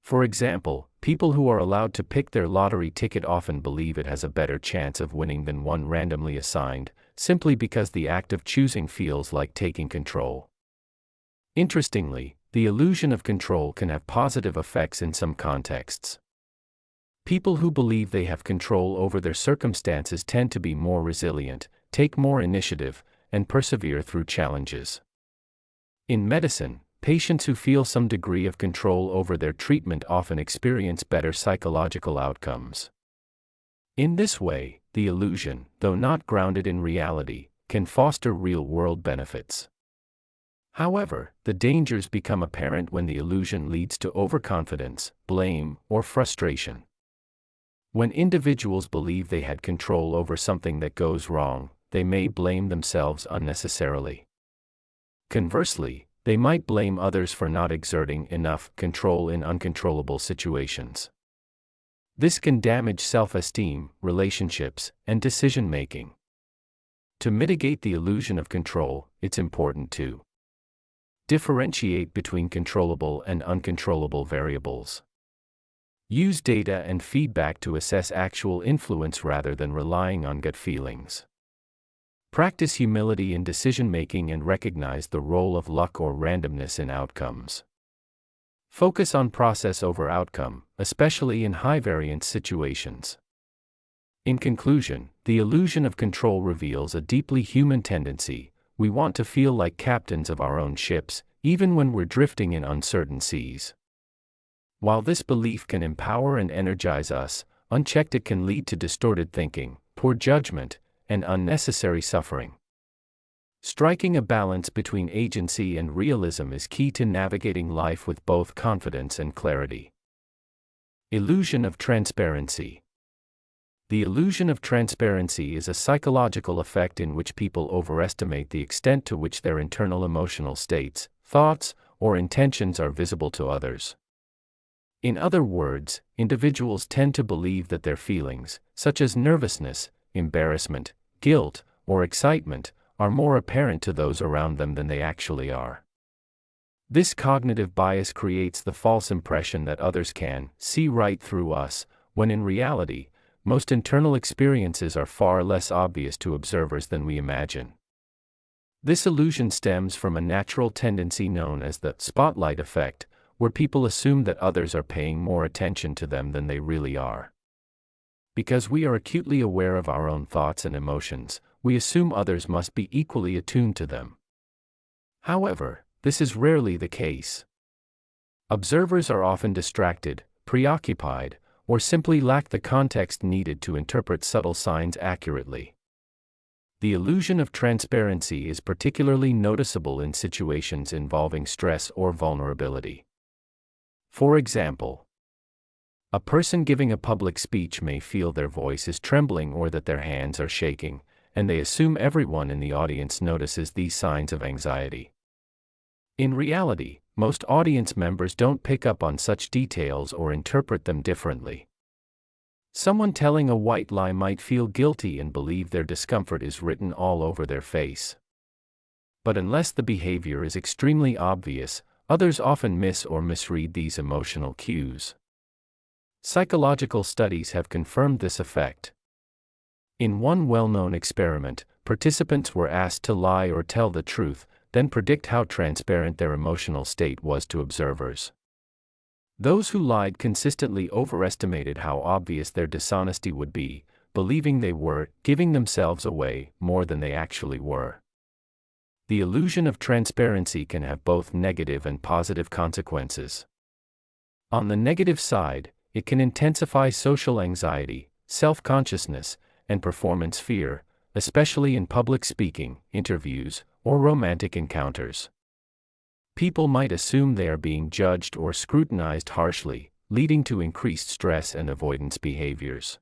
For example, people who are allowed to pick their lottery ticket often believe it has a better chance of winning than one randomly assigned, simply because the act of choosing feels like taking control. Interestingly, the illusion of control can have positive effects in some contexts. People who believe they have control over their circumstances tend to be more resilient, take more initiative, and persevere through challenges. In medicine, patients who feel some degree of control over their treatment often experience better psychological outcomes. In this way, the illusion, though not grounded in reality, can foster real-world benefits. However, the dangers become apparent when the illusion leads to overconfidence, blame, or frustration. When individuals believe they had control over something that goes wrong, they may blame themselves unnecessarily. Conversely, they might blame others for not exerting enough control in uncontrollable situations. This can damage self-esteem, relationships, and decision-making. To mitigate the illusion of control, it's important to differentiate between controllable and uncontrollable variables. Use data and feedback to assess actual influence rather than relying on gut feelings. Practice humility in decision-making and recognize the role of luck or randomness in outcomes. Focus on process over outcome, especially in high-variance situations. In conclusion, the illusion of control reveals a deeply human tendency. We want to feel like captains of our own ships, even when we're drifting in uncertain seas. While this belief can empower and energize us, unchecked it can lead to distorted thinking, poor judgment, and unnecessary suffering. Striking a balance between agency and realism is key to navigating life with both confidence and clarity. Illusion of transparency. The illusion of transparency is a psychological effect in which people overestimate the extent to which their internal emotional states, thoughts, or intentions are visible to others. In other words, individuals tend to believe that their feelings, such as nervousness, embarrassment, guilt, or excitement, are more apparent to those around them than they actually are. This cognitive bias creates the false impression that others can see right through us, when in reality, most internal experiences are far less obvious to observers than we imagine. This illusion stems from a natural tendency known as the spotlight effect, where people assume that others are paying more attention to them than they really are. Because we are acutely aware of our own thoughts and emotions, we assume others must be equally attuned to them. However, this is rarely the case. Observers are often distracted, preoccupied, or simply lack the context needed to interpret subtle signs accurately. The illusion of transparency is particularly noticeable in situations involving stress or vulnerability. For example, a person giving a public speech may feel their voice is trembling or that their hands are shaking, and they assume everyone in the audience notices these signs of anxiety. In reality, most audience members don't pick up on such details or interpret them differently. Someone telling a white lie might feel guilty and believe their discomfort is written all over their face. But unless the behavior is extremely obvious, others often miss or misread these emotional cues. Psychological studies have confirmed this effect. In one well-known experiment, participants were asked to lie or tell the truth, then predict how transparent their emotional state was to observers. Those who lied consistently overestimated how obvious their dishonesty would be, believing they were giving themselves away more than they actually were. The illusion of transparency can have both negative and positive consequences. On the negative side, it can intensify social anxiety, self-consciousness, and performance fear, especially in public speaking, interviews, or romantic encounters. People might assume they are being judged or scrutinized harshly, leading to increased stress and avoidance behaviors.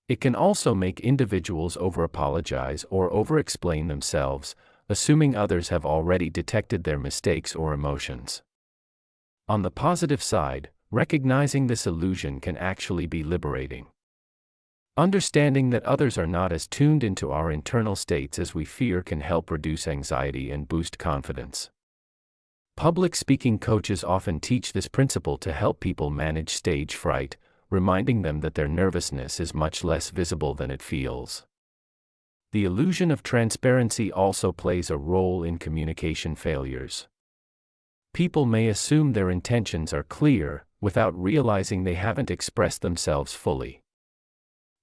It can also make individuals over-apologize or over-explain themselves, assuming others have already detected their mistakes or emotions. On the positive side, recognizing this illusion can actually be liberating. Understanding that others are not as tuned into our internal states as we fear can help reduce anxiety and boost confidence. Public speaking coaches often teach this principle to help people manage stage fright, reminding them that their nervousness is much less visible than it feels. The illusion of transparency also plays a role in communication failures. People may assume their intentions are clear, without realizing they haven't expressed themselves fully.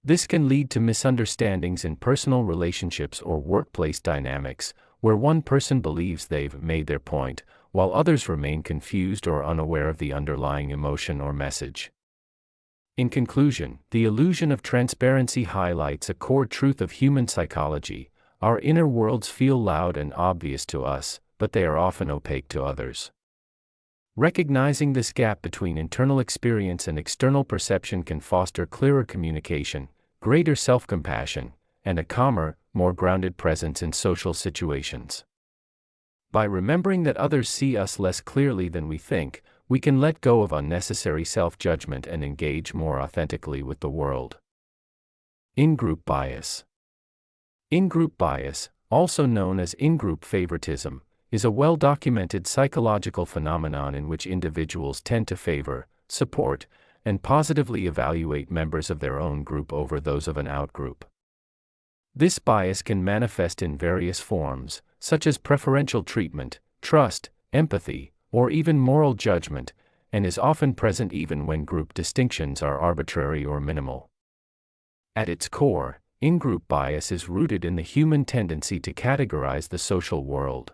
This can lead to misunderstandings in personal relationships or workplace dynamics, where one person believes they've made their point, while others remain confused or unaware of the underlying emotion or message. In conclusion, the illusion of transparency highlights a core truth of human psychology. Our inner worlds feel loud and obvious to us, but they are often opaque to others. Recognizing this gap between internal experience and external perception can foster clearer communication, greater self-compassion, and a calmer, more grounded presence in social situations. By remembering that others see us less clearly than we think, we can let go of unnecessary self-judgment and engage more authentically with the world. Ingroup bias. Ingroup bias, also known as in-group favoritism, is a well-documented psychological phenomenon in which individuals tend to favor, support, and positively evaluate members of their own group over those of an outgroup. This bias can manifest in various forms, such as preferential treatment, trust, empathy, or even moral judgment, and is often present even when group distinctions are arbitrary or minimal. At its core, in-group bias is rooted in the human tendency to categorize the social world.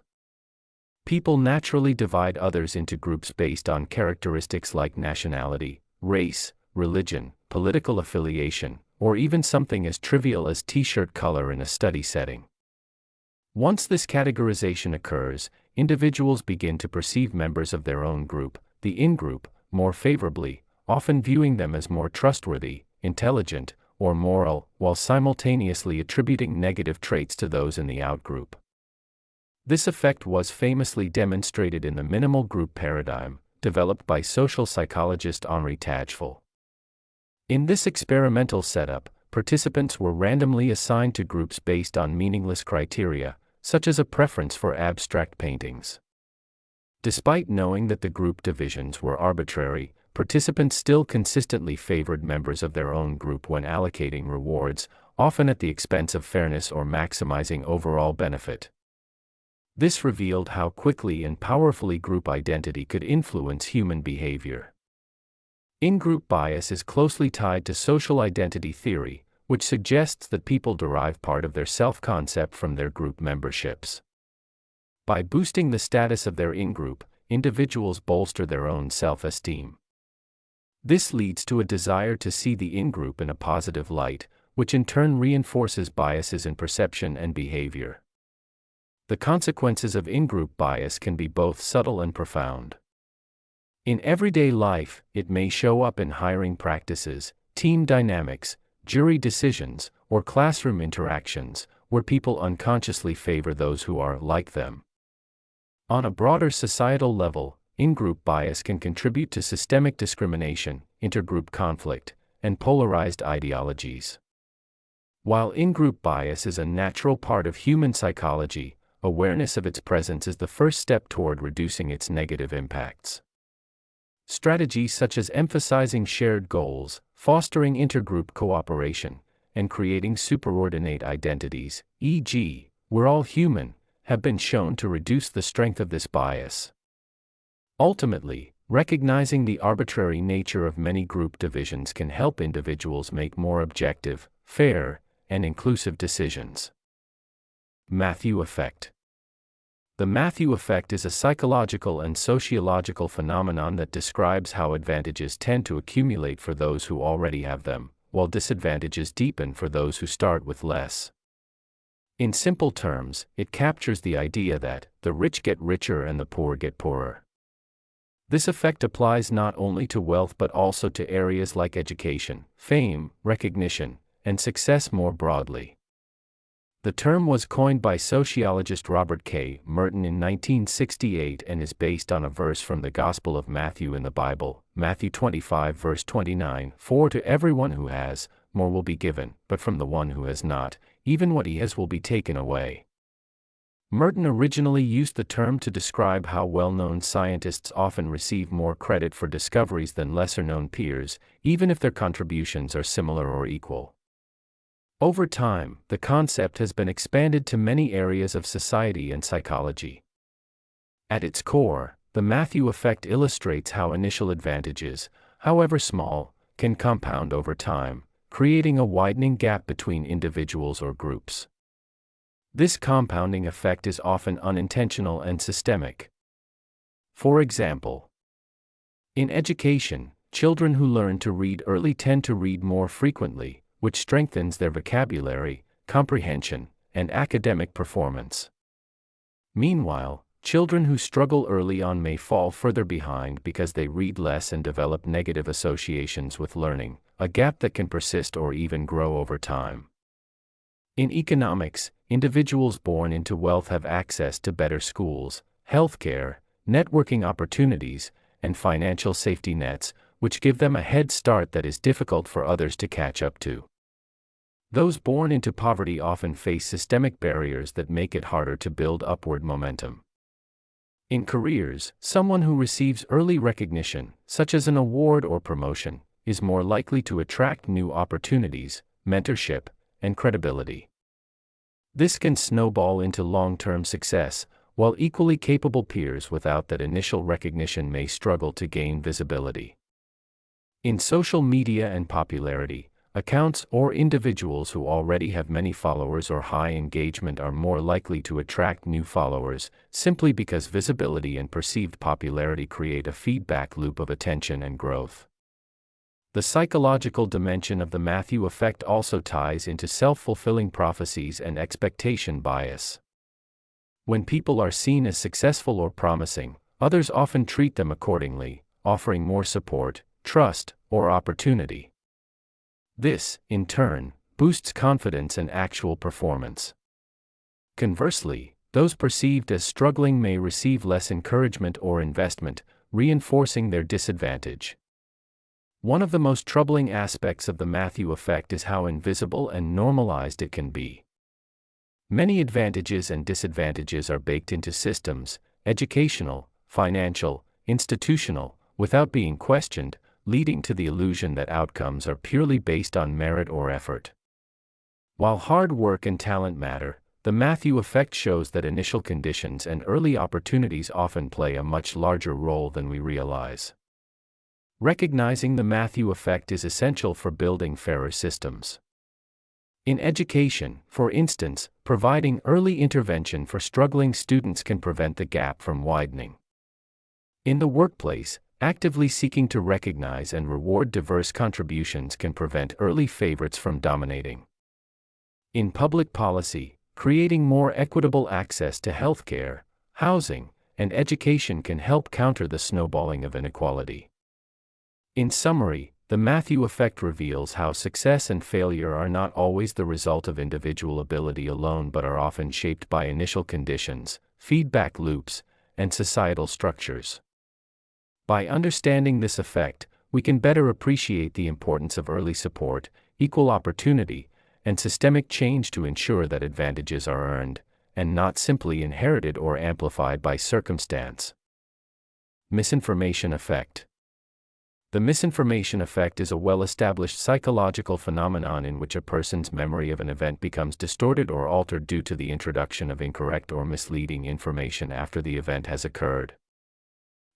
People naturally divide others into groups based on characteristics like nationality, race, religion, political affiliation, or even something as trivial as t-shirt color in a study setting. Once this categorization occurs, individuals begin to perceive members of their own group, the in-group, more favorably, often viewing them as more trustworthy, intelligent, or moral, while simultaneously attributing negative traits to those in the out-group. This effect was famously demonstrated in the minimal group paradigm, developed by social psychologist Henri Tajfel. In this experimental setup, participants were randomly assigned to groups based on meaningless criteria, such as a preference for abstract paintings. Despite knowing that the group divisions were arbitrary, participants still consistently favored members of their own group when allocating rewards, often at the expense of fairness or maximizing overall benefit. This revealed how quickly and powerfully group identity could influence human behavior. In-group bias is closely tied to social identity theory, which suggests that people derive part of their self-concept from their group memberships. By boosting the status of their in-group, individuals bolster their own self-esteem. This leads to a desire to see the in-group in a positive light, which in turn reinforces biases in perception and behavior. The consequences of in-group bias can be both subtle and profound. In everyday life, it may show up in hiring practices, team dynamics, jury decisions, or classroom interactions, where people unconsciously favor those who are like them. On a broader societal level, in-group bias can contribute to systemic discrimination, intergroup conflict, and polarized ideologies. While in-group bias is a natural part of human psychology, awareness of its presence is the first step toward reducing its negative impacts. Strategies such as emphasizing shared goals, fostering intergroup cooperation, and creating superordinate identities, e.g., we're all human, have been shown to reduce the strength of this bias. Ultimately, recognizing the arbitrary nature of many group divisions can help individuals make more objective, fair, and inclusive decisions. Matthew Effect. The Matthew Effect is a psychological and sociological phenomenon that describes how advantages tend to accumulate for those who already have them, while disadvantages deepen for those who start with less. In simple terms, it captures the idea that the rich get richer and the poor get poorer. This effect applies not only to wealth but also to areas like education, fame, recognition, and success more broadly. The term was coined by sociologist Robert K. Merton in 1968 and is based on a verse from the Gospel of Matthew in the Bible, Matthew 25 verse 29, "For to everyone who has, more will be given, but from the one who has not, even what he has will be taken away." Merton originally used the term to describe how well-known scientists often receive more credit for discoveries than lesser-known peers, even if their contributions are similar or equal. Over time, the concept has been expanded to many areas of society and psychology. At its core, the Matthew Effect illustrates how initial advantages, however small, can compound over time, creating a widening gap between individuals or groups. This compounding effect is often unintentional and systemic. For example, in education, children who learn to read early tend to read more frequently, which strengthens their vocabulary, comprehension, and academic performance. Meanwhile, children who struggle early on may fall further behind because they read less and develop negative associations with learning, a gap that can persist or even grow over time. In economics, individuals born into wealth have access to better schools, healthcare, networking opportunities, and financial safety nets, which give them a head start that is difficult for others to catch up to. Those born into poverty often face systemic barriers that make it harder to build upward momentum. In careers, someone who receives early recognition, such as an award or promotion, is more likely to attract new opportunities, mentorship, and credibility. This can snowball into long-term success, while equally capable peers without that initial recognition may struggle to gain visibility. In social media and popularity, accounts or individuals who already have many followers or high engagement are more likely to attract new followers, simply because visibility and perceived popularity create a feedback loop of attention and growth. The psychological dimension of the Matthew effect also ties into self-fulfilling prophecies and expectation bias. When people are seen as successful or promising, others often treat them accordingly, offering more support, trust, or opportunity. This, in turn, boosts confidence and actual performance. Conversely, those perceived as struggling may receive less encouragement or investment, reinforcing their disadvantage. One of the most troubling aspects of the Matthew effect is how invisible and normalized it can be. Many advantages and disadvantages are baked into systems, educational, financial, institutional, without being questioned, leading to the illusion that outcomes are purely based on merit or effort. While hard work and talent matter, the Matthew effect shows that initial conditions and early opportunities often play a much larger role than we realize. Recognizing the Matthew effect is essential for building fairer systems. In education, for instance, providing early intervention for struggling students can prevent the gap from widening. In the workplace, actively seeking to recognize and reward diverse contributions can prevent early favorites from dominating. In public policy, creating more equitable access to healthcare, housing, and education can help counter the snowballing of inequality. In summary, the Matthew effect reveals how success and failure are not always the result of individual ability alone but are often shaped by initial conditions, feedback loops, and societal structures. By understanding this effect, we can better appreciate the importance of early support, equal opportunity, and systemic change to ensure that advantages are earned, and not simply inherited or amplified by circumstance. Misinformation Effect. The misinformation effect is a well-established psychological phenomenon in which a person's memory of an event becomes distorted or altered due to the introduction of incorrect or misleading information after the event has occurred.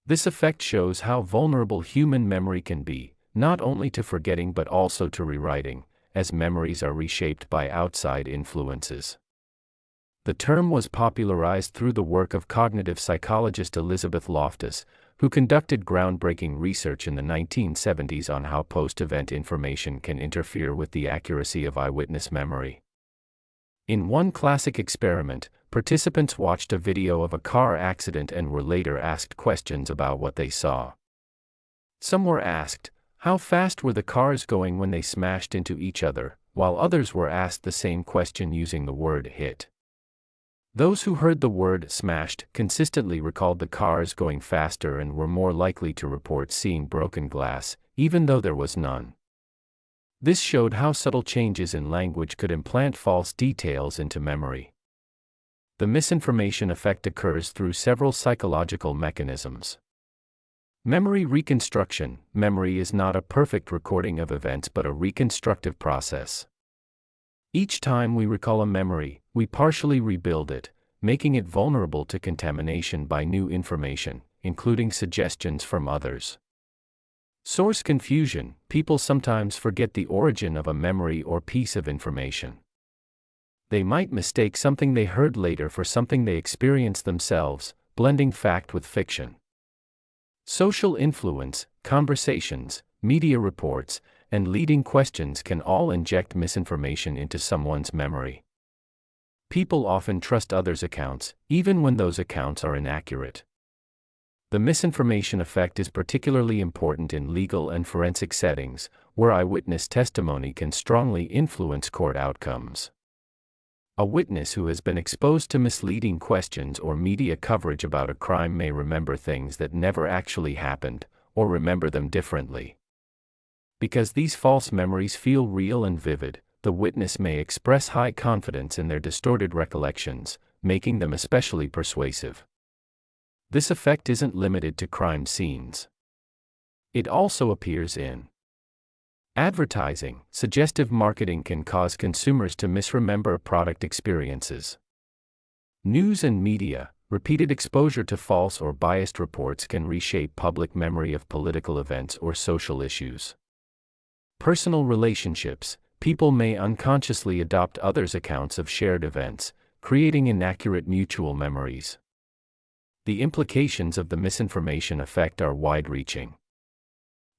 This effect shows how vulnerable human memory can be, not only to forgetting but also to rewriting, as memories are reshaped by outside influences. The term was popularized through the work of cognitive psychologist Elizabeth Loftus, who conducted groundbreaking research in the 1970s on how post-event information can interfere with the accuracy of eyewitness memory. In one classic experiment, participants watched a video of a car accident and were later asked questions about what they saw. Some were asked, how fast were the cars going when they smashed into each other, while others were asked the same question using the word hit. Those who heard the word smashed consistently recalled the cars going faster and were more likely to report seeing broken glass, even though there was none. This showed how subtle changes in language could implant false details into memory. The misinformation effect occurs through several psychological mechanisms. Memory reconstruction. Memory is not a perfect recording of events but a reconstructive process. Each time we recall a memory, we partially rebuild it, making it vulnerable to contamination by new information, including suggestions from others. Source confusion. People sometimes forget the origin of a memory or piece of information. They might mistake something they heard later for something they experienced themselves, blending fact with fiction. Social influence, conversations, media reports, and leading questions can all inject misinformation into someone's memory. People often trust others' accounts, even when those accounts are inaccurate. The misinformation effect is particularly important in legal and forensic settings, where eyewitness testimony can strongly influence court outcomes. A witness who has been exposed to misleading questions or media coverage about a crime may remember things that never actually happened, or remember them differently. Because these false memories feel real and vivid, the witness may express high confidence in their distorted recollections, making them especially persuasive. This effect isn't limited to crime scenes. It also appears in Advertising, suggestive marketing can cause consumers to misremember product experiences. News and media, repeated exposure to false or biased reports can reshape public memory of political events or social issues. Personal relationships, people may unconsciously adopt others' accounts of shared events, creating inaccurate mutual memories. The implications of the misinformation effect are wide-reaching.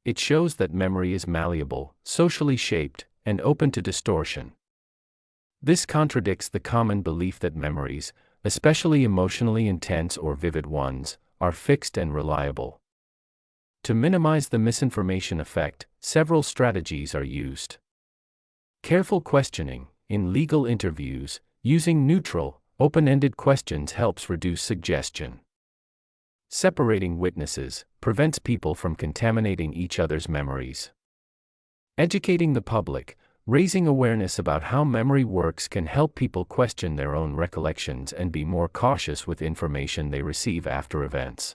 It shows that memory is malleable, socially shaped, and open to distortion. This contradicts the common belief that memories, especially emotionally intense or vivid ones, are fixed and reliable. To minimize the misinformation effect, several strategies are used. Careful questioning. In legal interviews, using neutral, open-ended questions helps reduce suggestion. Separating witnesses prevents people from contaminating each other's memories. Educating the public, raising awareness about how memory works can help people question their own recollections and be more cautious with information they receive after events.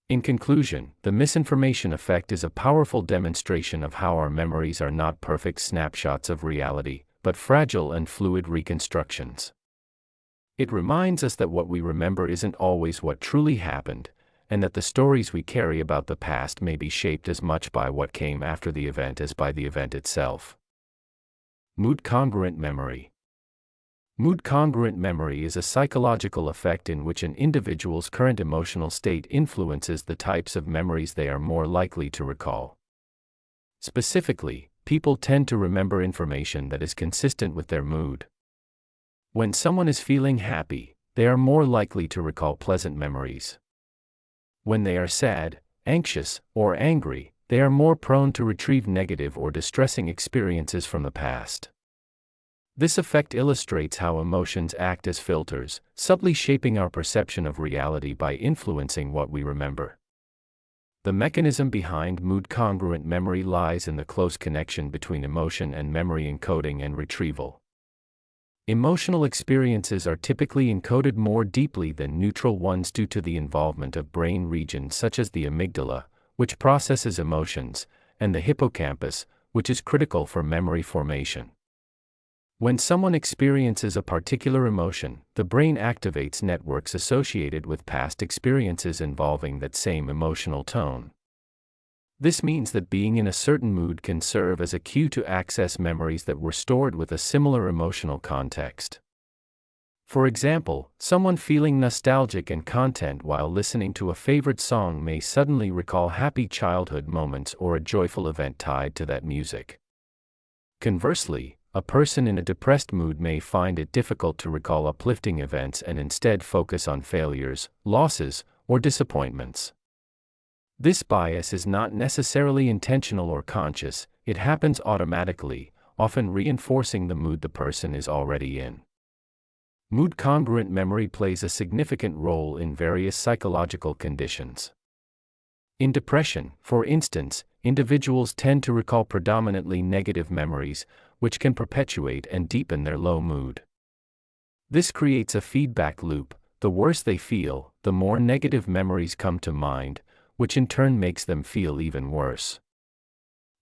In conclusion, the misinformation effect is a powerful demonstration of how our memories are not perfect snapshots of reality, but fragile and fluid reconstructions. It reminds us that what we remember isn't always what truly happened, and that the stories we carry about the past may be shaped as much by what came after the event as by the event itself. Mood-Congruent Memory. Mood-congruent memory is a psychological effect in which an individual's current emotional state influences the types of memories they are more likely to recall. Specifically, people tend to remember information that is consistent with their mood. When someone is feeling happy, they are more likely to recall pleasant memories. When they are sad, anxious, or angry, they are more prone to retrieve negative or distressing experiences from the past. This effect illustrates how emotions act as filters, subtly shaping our perception of reality by influencing what we remember. The mechanism behind mood-congruent memory lies in the close connection between emotion and memory encoding and retrieval. Emotional experiences are typically encoded more deeply than neutral ones due to the involvement of brain regions such as the amygdala, which processes emotions, and the hippocampus, which is critical for memory formation. When someone experiences a particular emotion, the brain activates networks associated with past experiences involving that same emotional tone. This means that being in a certain mood can serve as a cue to access memories that were stored with a similar emotional context. For example, someone feeling nostalgic and content while listening to a favorite song may suddenly recall happy childhood moments or a joyful event tied to that music. Conversely, a person in a depressed mood may find it difficult to recall uplifting events and instead focus on failures, losses, or disappointments. This bias is not necessarily intentional or conscious, it happens automatically, often reinforcing the mood the person is already in. Mood-congruent memory plays a significant role in various psychological conditions. In depression, for instance, individuals tend to recall predominantly negative memories, which can perpetuate and deepen their low mood. This creates a feedback loop. The worse they feel, the more negative memories come to mind, which in turn makes them feel even worse.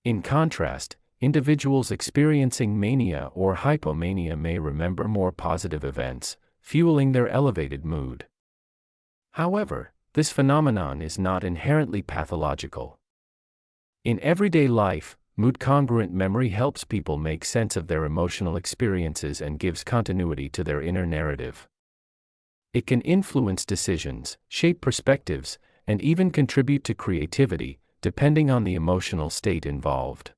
In contrast, individuals experiencing mania or hypomania may remember more positive events, fueling their elevated mood. However, this phenomenon is not inherently pathological. In everyday life, mood-congruent memory helps people make sense of their emotional experiences and gives continuity to their inner narrative. It can influence decisions, shape perspectives, and even contribute to creativity, depending on the emotional state involved.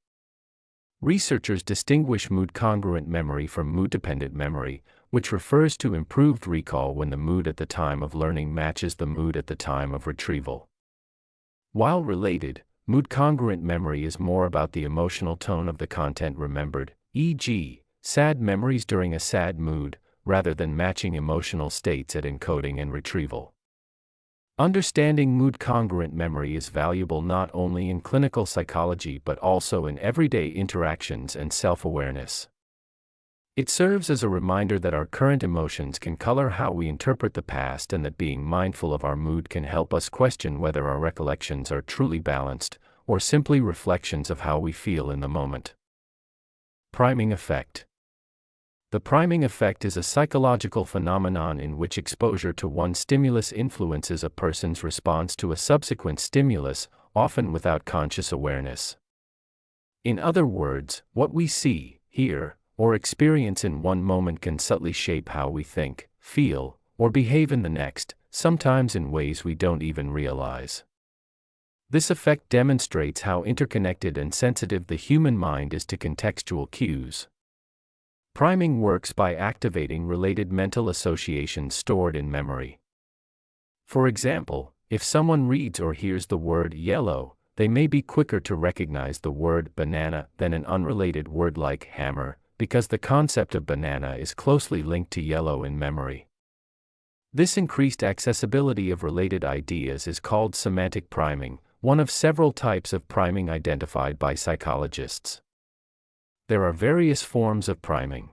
Researchers distinguish mood-congruent memory from mood-dependent memory, which refers to improved recall when the mood at the time of learning matches the mood at the time of retrieval. While related, mood-congruent memory is more about the emotional tone of the content remembered, e.g., sad memories during a sad mood, rather than matching emotional states at encoding and retrieval. Understanding mood-congruent memory is valuable not only in clinical psychology but also in everyday interactions and self-awareness. It serves as a reminder that our current emotions can color how we interpret the past and that being mindful of our mood can help us question whether our recollections are truly balanced, or simply reflections of how we feel in the moment. Priming effect. The priming effect is a psychological phenomenon in which exposure to one stimulus influences a person's response to a subsequent stimulus, often without conscious awareness. In other words, what we see, hear, or experience in one moment can subtly shape how we think, feel, or behave in the next, sometimes in ways we don't even realize. This effect demonstrates how interconnected and sensitive the human mind is to contextual cues. Priming works by activating related mental associations stored in memory. For example, if someone reads or hears the word yellow, they may be quicker to recognize the word banana than an unrelated word like hammer, because the concept of banana is closely linked to yellow in memory. This increased accessibility of related ideas is called semantic priming, one of several types of priming identified by psychologists. There are various forms of priming.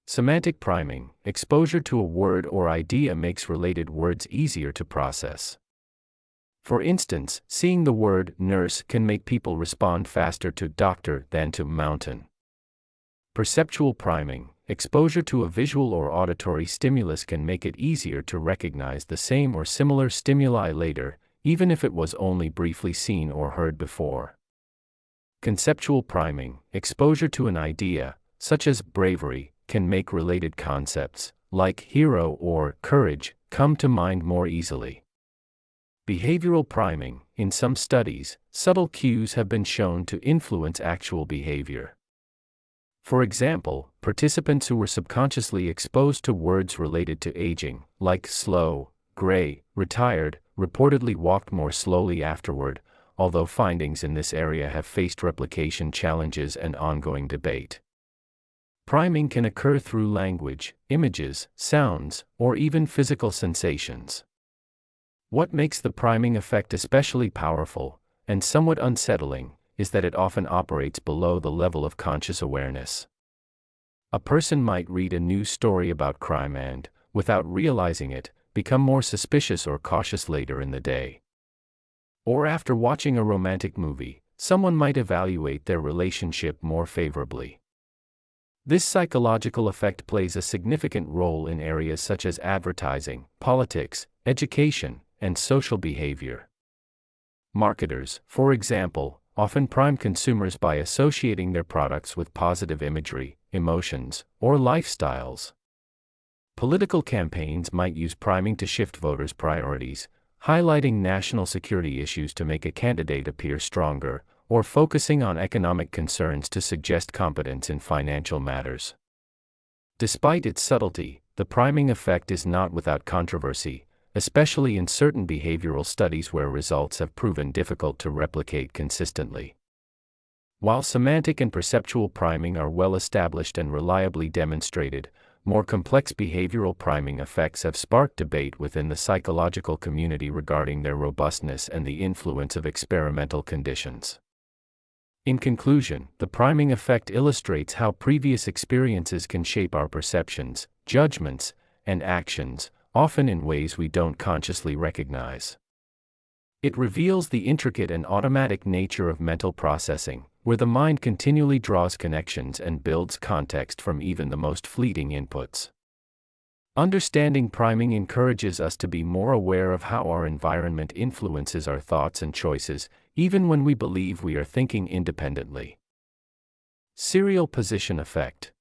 Semantic priming: exposure to a word or idea makes related words easier to process. For instance, seeing the word nurse can make people respond faster to doctor than to mountain. Perceptual priming: exposure to a visual or auditory stimulus can make it easier to recognize the same or similar stimuli later, even if it was only briefly seen or heard before. Conceptual priming: exposure to an idea, such as bravery, can make related concepts, like hero or courage, come to mind more easily. Behavioral priming: in some studies, subtle cues have been shown to influence actual behavior. For example, participants who were subconsciously exposed to words related to aging, like slow, gray, retired, reportedly walked more slowly afterward, although findings in this area have faced replication challenges and ongoing debate. Priming can occur through language, images, sounds, or even physical sensations. What makes the priming effect especially powerful, and somewhat unsettling, is that it often operates below the level of conscious awareness. A person might read a news story about crime and, without realizing it, become more suspicious or cautious later in the day. Or after watching a romantic movie, someone might evaluate their relationship more favorably. This psychological effect plays a significant role in areas such as advertising, politics, education, and social behavior. Marketers, for example, often prime consumers by associating their products with positive imagery, emotions, or lifestyles. Political campaigns might use priming to shift voters' priorities, highlighting national security issues to make a candidate appear stronger, or focusing on economic concerns to suggest competence in financial matters. Despite its subtlety, the priming effect is not without controversy, especially in certain behavioral studies where results have proven difficult to replicate consistently. While semantic and perceptual priming are well established and reliably demonstrated, more complex behavioral priming effects have sparked debate within the psychological community regarding their robustness and the influence of experimental conditions. In conclusion, the priming effect illustrates how previous experiences can shape our perceptions, judgments, and actions, often in ways we don't consciously recognize. It reveals the intricate and automatic nature of mental processing, where the mind continually draws connections and builds context from even the most fleeting inputs. Understanding priming encourages us to be more aware of how our environment influences our thoughts and choices, even when we believe we are thinking independently. Serial position effect.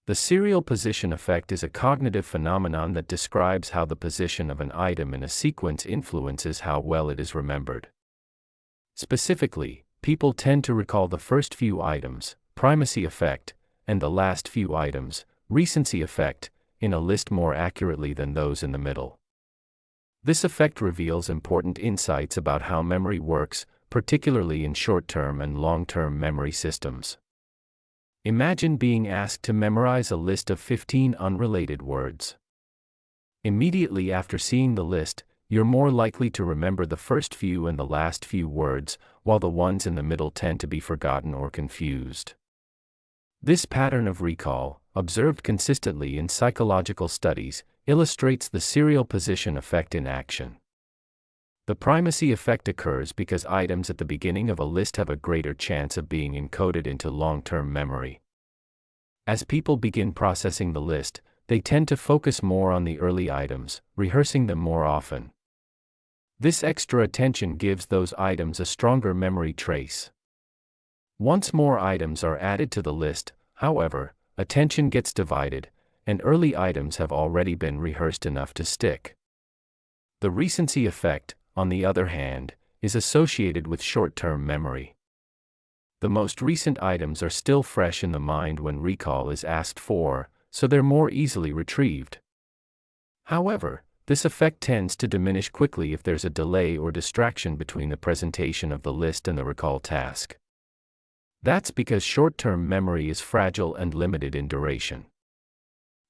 The serial position effect is a cognitive phenomenon that describes how the position of an item in a sequence influences how well it is remembered. Specifically, people tend to recall the first few items, primacy effect, and the last few items, recency effect, in a list more accurately than those in the middle. This effect reveals important insights about how memory works, particularly in short-term and long-term memory systems. Imagine being asked to memorize a list of 15 unrelated words. Immediately after seeing the list, you're more likely to remember the first few and the last few words, while the ones in the middle tend to be forgotten or confused. This pattern of recall, observed consistently in psychological studies, illustrates the serial position effect in action. The primacy effect occurs because items at the beginning of a list have a greater chance of being encoded into long-term memory. As people begin processing the list, they tend to focus more on the early items, rehearsing them more often. This extra attention gives those items a stronger memory trace. Once more items are added to the list, however, attention gets divided, and early items have already been rehearsed enough to stick. The recency effect, on the other hand, is associated with short-term memory. The most recent items are still fresh in the mind when recall is asked for, so they're more easily retrieved. However, this effect tends to diminish quickly if there's a delay or distraction between the presentation of the list and the recall task. That's because short-term memory is fragile and limited in duration.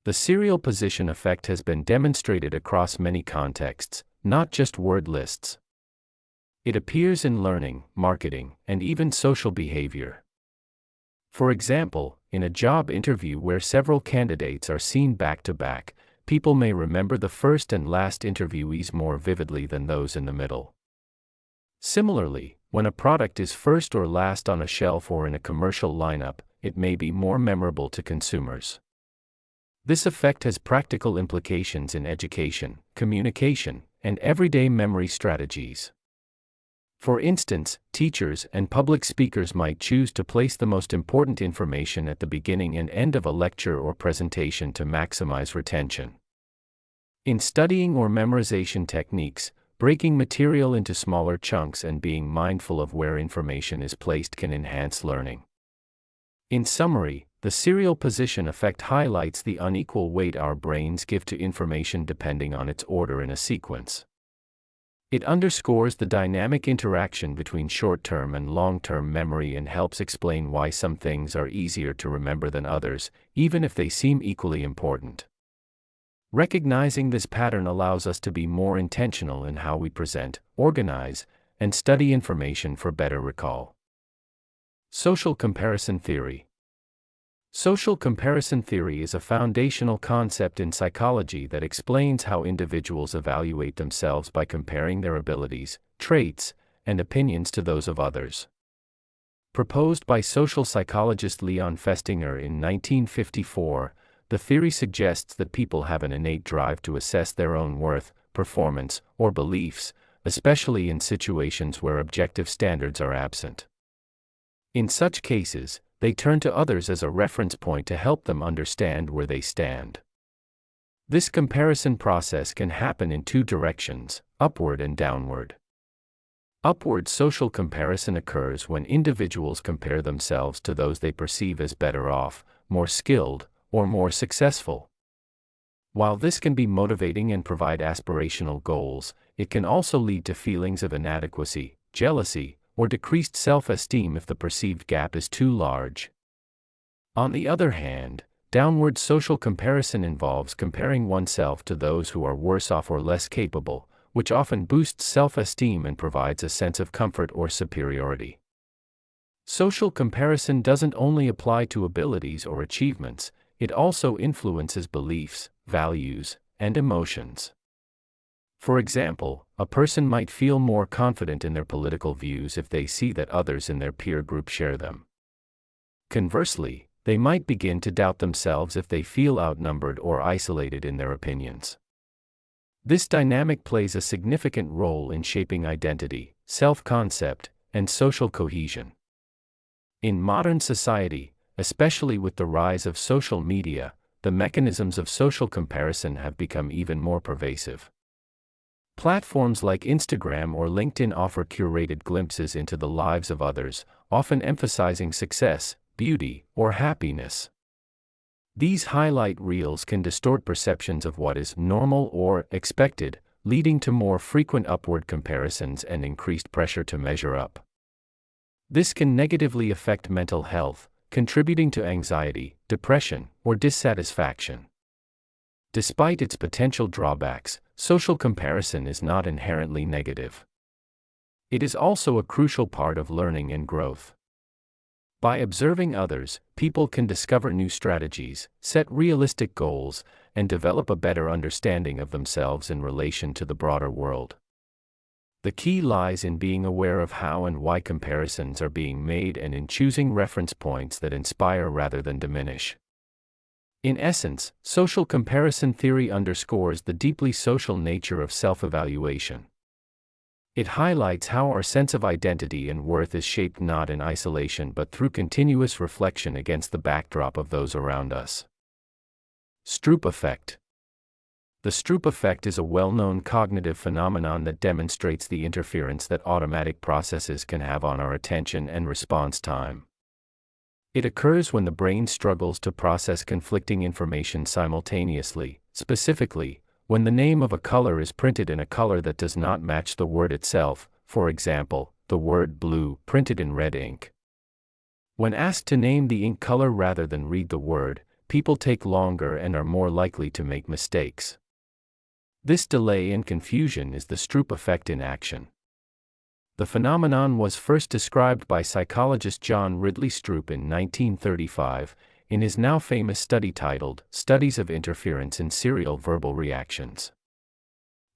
The serial position effect has been demonstrated across many contexts, not just word lists. It appears in learning, marketing, and even social behavior. For example, in a job interview where several candidates are seen back-to-back, people may remember the first and last interviewees more vividly than those in the middle. Similarly, when a product is first or last on a shelf or in a commercial lineup, it may be more memorable to consumers. This effect has practical implications in education, communication, and everyday memory strategies. For instance, teachers and public speakers might choose to place the most important information at the beginning and end of a lecture or presentation to maximize retention. In studying or memorization techniques, breaking material into smaller chunks and being mindful of where information is placed can enhance learning. In summary, the serial position effect highlights the unequal weight our brains give to information depending on its order in a sequence. It underscores the dynamic interaction between short-term and long-term memory and helps explain why some things are easier to remember than others, even if they seem equally important. Recognizing this pattern allows us to be more intentional in how we present, organize, and study information for better recall. Social comparison theory. Social comparison theory is a foundational concept in psychology that explains how individuals evaluate themselves by comparing their abilities, traits, and opinions to those of others. Proposed by social psychologist Leon Festinger in 1954, the theory suggests that people have an innate drive to assess their own worth, performance, or beliefs, especially in situations where objective standards are absent. In such cases, they turn to others as a reference point to help them understand where they stand. This comparison process can happen in two directions, upward and downward. Upward social comparison occurs when individuals compare themselves to those they perceive as better off, more skilled, or more successful. While this can be motivating and provide aspirational goals, it can also lead to feelings of inadequacy, jealousy, or decreased self-esteem if the perceived gap is too large. On the other hand, downward social comparison involves comparing oneself to those who are worse off or less capable, which often boosts self-esteem and provides a sense of comfort or superiority. Social comparison doesn't only apply to abilities or achievements, it also influences beliefs, values, and emotions. For example, a person might feel more confident in their political views if they see that others in their peer group share them. Conversely, they might begin to doubt themselves if they feel outnumbered or isolated in their opinions. This dynamic plays a significant role in shaping identity, self-concept, and social cohesion. In modern society, especially with the rise of social media, the mechanisms of social comparison have become even more pervasive. Platforms like Instagram or LinkedIn offer curated glimpses into the lives of others, often emphasizing success, beauty, or happiness. These highlight reels can distort perceptions of what is normal or expected, leading to more frequent upward comparisons and increased pressure to measure up. This can negatively affect mental health, contributing to anxiety, depression, or dissatisfaction. Despite its potential drawbacks, social comparison is not inherently negative. It is also a crucial part of learning and growth. By observing others, people can discover new strategies, set realistic goals, and develop a better understanding of themselves in relation to the broader world. The key lies in being aware of how and why comparisons are being made and in choosing reference points that inspire rather than diminish. In essence, social comparison theory underscores the deeply social nature of self-evaluation. It highlights how our sense of identity and worth is shaped not in isolation but through continuous reflection against the backdrop of those around us. Stroop Effect. The Stroop effect is a well-known cognitive phenomenon that demonstrates the interference that automatic processes can have on our attention and response time. It occurs when the brain struggles to process conflicting information simultaneously, specifically, when the name of a color is printed in a color that does not match the word itself, for example, the word blue printed in red ink. When asked to name the ink color rather than read the word, people take longer and are more likely to make mistakes. This delay and confusion is the Stroop effect in action. The phenomenon was first described by psychologist John Ridley Stroop in 1935, in his now famous study titled Studies of Interference in Serial Verbal Reactions.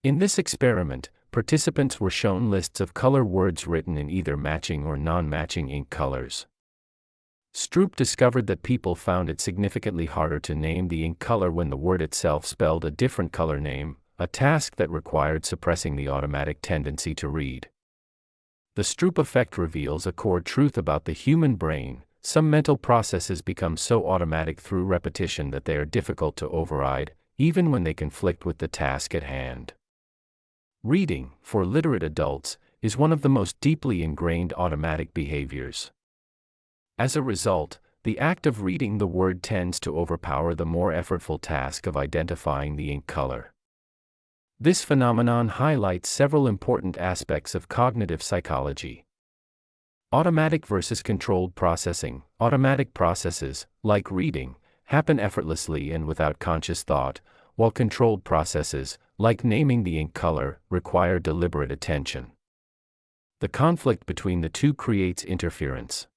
In this experiment, participants were shown lists of color words written in either matching or non-matching ink colors. Stroop discovered that people found it significantly harder to name the ink color when the word itself spelled a different color name, a task that required suppressing the automatic tendency to read. The Stroop effect reveals a core truth about the human brain: some mental processes become so automatic through repetition that they are difficult to override, even when they conflict with the task at hand. Reading, for literate adults, is one of the most deeply ingrained automatic behaviors. As a result, the act of reading the word tends to overpower the more effortful task of identifying the ink color. This phenomenon highlights several important aspects of cognitive psychology. Automatic versus controlled processing. Automatic processes, like reading, happen effortlessly and without conscious thought, while controlled processes, like naming the ink color, require deliberate attention. The conflict between the two creates interference.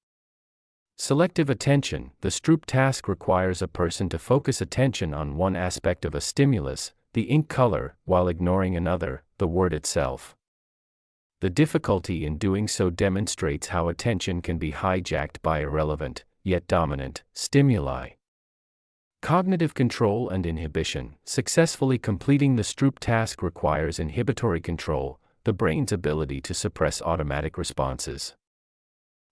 Selective attention. The Stroop task requires a person to focus attention on one aspect of a stimulus, the ink color, while ignoring another, the word itself. The difficulty in doing so demonstrates how attention can be hijacked by irrelevant, yet dominant, stimuli. Cognitive control and inhibition. Successfully completing the Stroop task requires inhibitory control, the brain's ability to suppress automatic responses.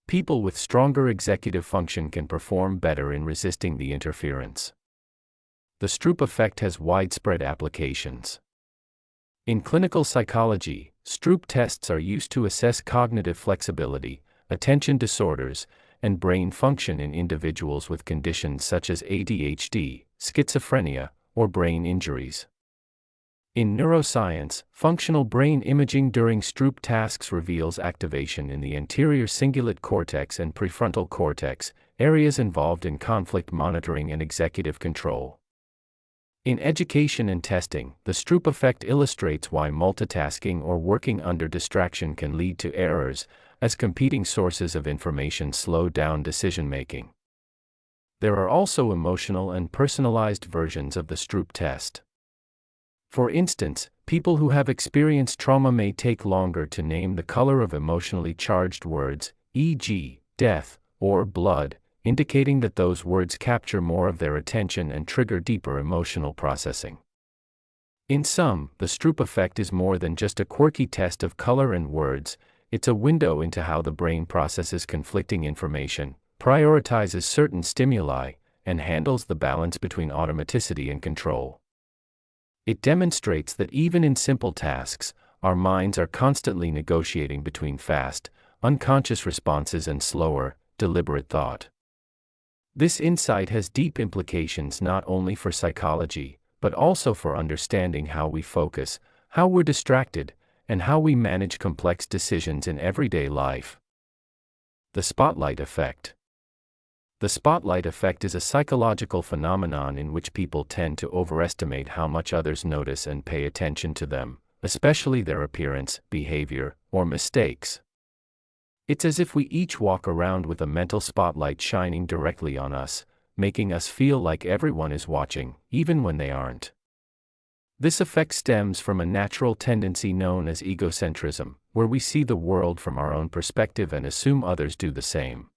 People with stronger executive function can perform better in resisting the interference. The Stroop effect has widespread applications. In clinical psychology, Stroop tests are used to assess cognitive flexibility, attention disorders, and brain function in individuals with conditions such as ADHD, schizophrenia, or brain injuries. In neuroscience, functional brain imaging during Stroop tasks reveals activation in the anterior cingulate cortex and prefrontal cortex, areas involved in conflict monitoring and executive control. In education and testing, the Stroop effect illustrates why multitasking or working under distraction can lead to errors, as competing sources of information slow down decision-making. There are also emotional and personalized versions of the Stroop test. For instance, people who have experienced trauma may take longer to name the color of emotionally charged words, e.g., death or blood, indicating that those words capture more of their attention and trigger deeper emotional processing. In sum, the Stroop effect is more than just a quirky test of color and words, it's a window into how the brain processes conflicting information, prioritizes certain stimuli, and handles the balance between automaticity and control. It demonstrates that even in simple tasks, our minds are constantly negotiating between fast, unconscious responses and slower, deliberate thought. This insight has deep implications not only for psychology, but also for understanding how we focus, how we're distracted, and how we manage complex decisions in everyday life. The Spotlight Effect. The spotlight effect is a psychological phenomenon in which people tend to overestimate how much others notice and pay attention to them, especially their appearance, behavior, or mistakes. It's as if we each walk around with a mental spotlight shining directly on us, making us feel like everyone is watching, even when they aren't. This effect stems from a natural tendency known as egocentrism, where we see the world from our own perspective and assume others do the same.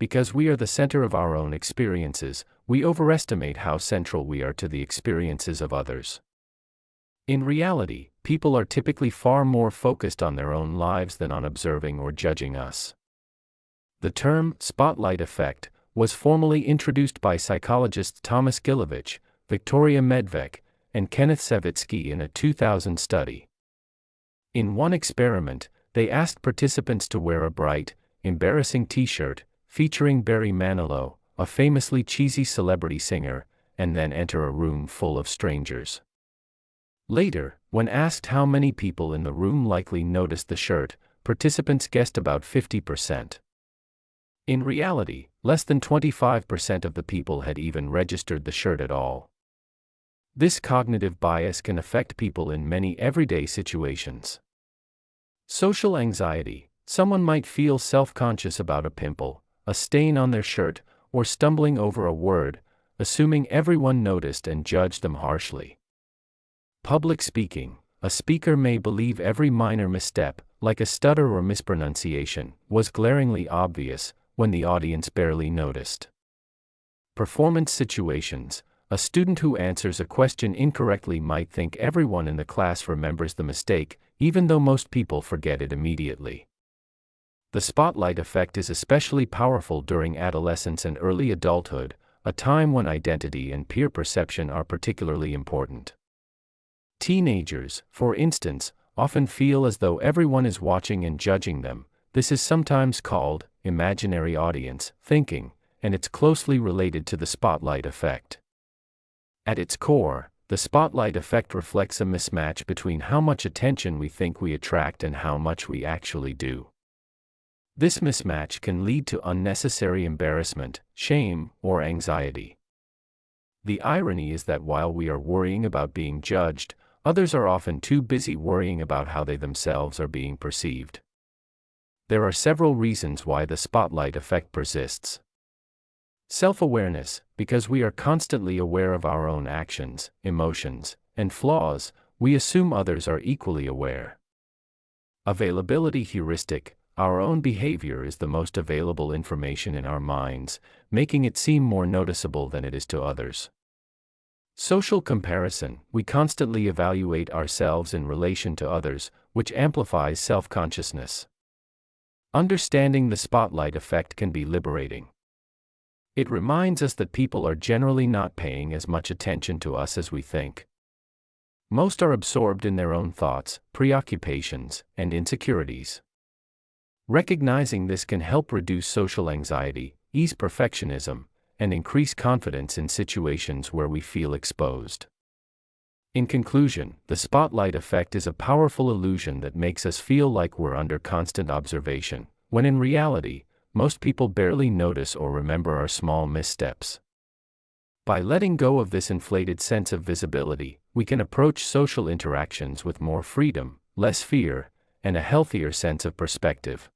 Because we are the center of our own experiences, we overestimate how central we are to the experiences of others. In reality, people are typically far more focused on their own lives than on observing or judging us. The term spotlight effect was formally introduced by psychologists Thomas Gilovich, Victoria Medvec, and Kenneth Savitsky in a 2000 study. In one experiment, they asked participants to wear a bright, embarrassing t-shirt featuring Barry Manilow, a famously cheesy celebrity singer, and then enter a room full of strangers. Later, when asked how many people in the room likely noticed the shirt, participants guessed about 50%. In reality, less than 25% of the people had even registered the shirt at all. This cognitive bias can affect people in many everyday situations. Social anxiety. Someone might feel self-conscious about a pimple, a stain on their shirt, or stumbling over a word, assuming everyone noticed and judged them harshly. Public speaking. A speaker may believe every minor misstep, like a stutter or mispronunciation, was glaringly obvious, when the audience barely noticed. Performance situations. A student who answers a question incorrectly might think everyone in the class remembers the mistake, even though most people forget it immediately. The spotlight effect is especially powerful during adolescence and early adulthood, a time when identity and peer perception are particularly important. Teenagers, for instance, often feel as though everyone is watching and judging them. This is sometimes called imaginary audience thinking, and it's closely related to the spotlight effect. At its core, the spotlight effect reflects a mismatch between how much attention we think we attract and how much we actually do. This mismatch can lead to unnecessary embarrassment, shame, or anxiety. The irony is that while we are worrying about being judged, others are often too busy worrying about how they themselves are being perceived. There are several reasons why the spotlight effect persists. Self-awareness. Because we are constantly aware of our own actions, emotions, and flaws, we assume others are equally aware. Availability heuristic. Our own behavior is the most available information in our minds, making it seem more noticeable than it is to others. Social comparison. We constantly evaluate ourselves in relation to others, which amplifies self-consciousness. Understanding the spotlight effect can be liberating. It reminds us that people are generally not paying as much attention to us as we think. Most are absorbed in their own thoughts, preoccupations, and insecurities. Recognizing this can help reduce social anxiety, ease perfectionism, and increase confidence in situations where we feel exposed. In conclusion, the spotlight effect is a powerful illusion that makes us feel like we're under constant observation, when in reality, most people barely notice or remember our small missteps. By letting go of this inflated sense of visibility, we can approach social interactions with more freedom, less fear, and a healthier sense of perspective.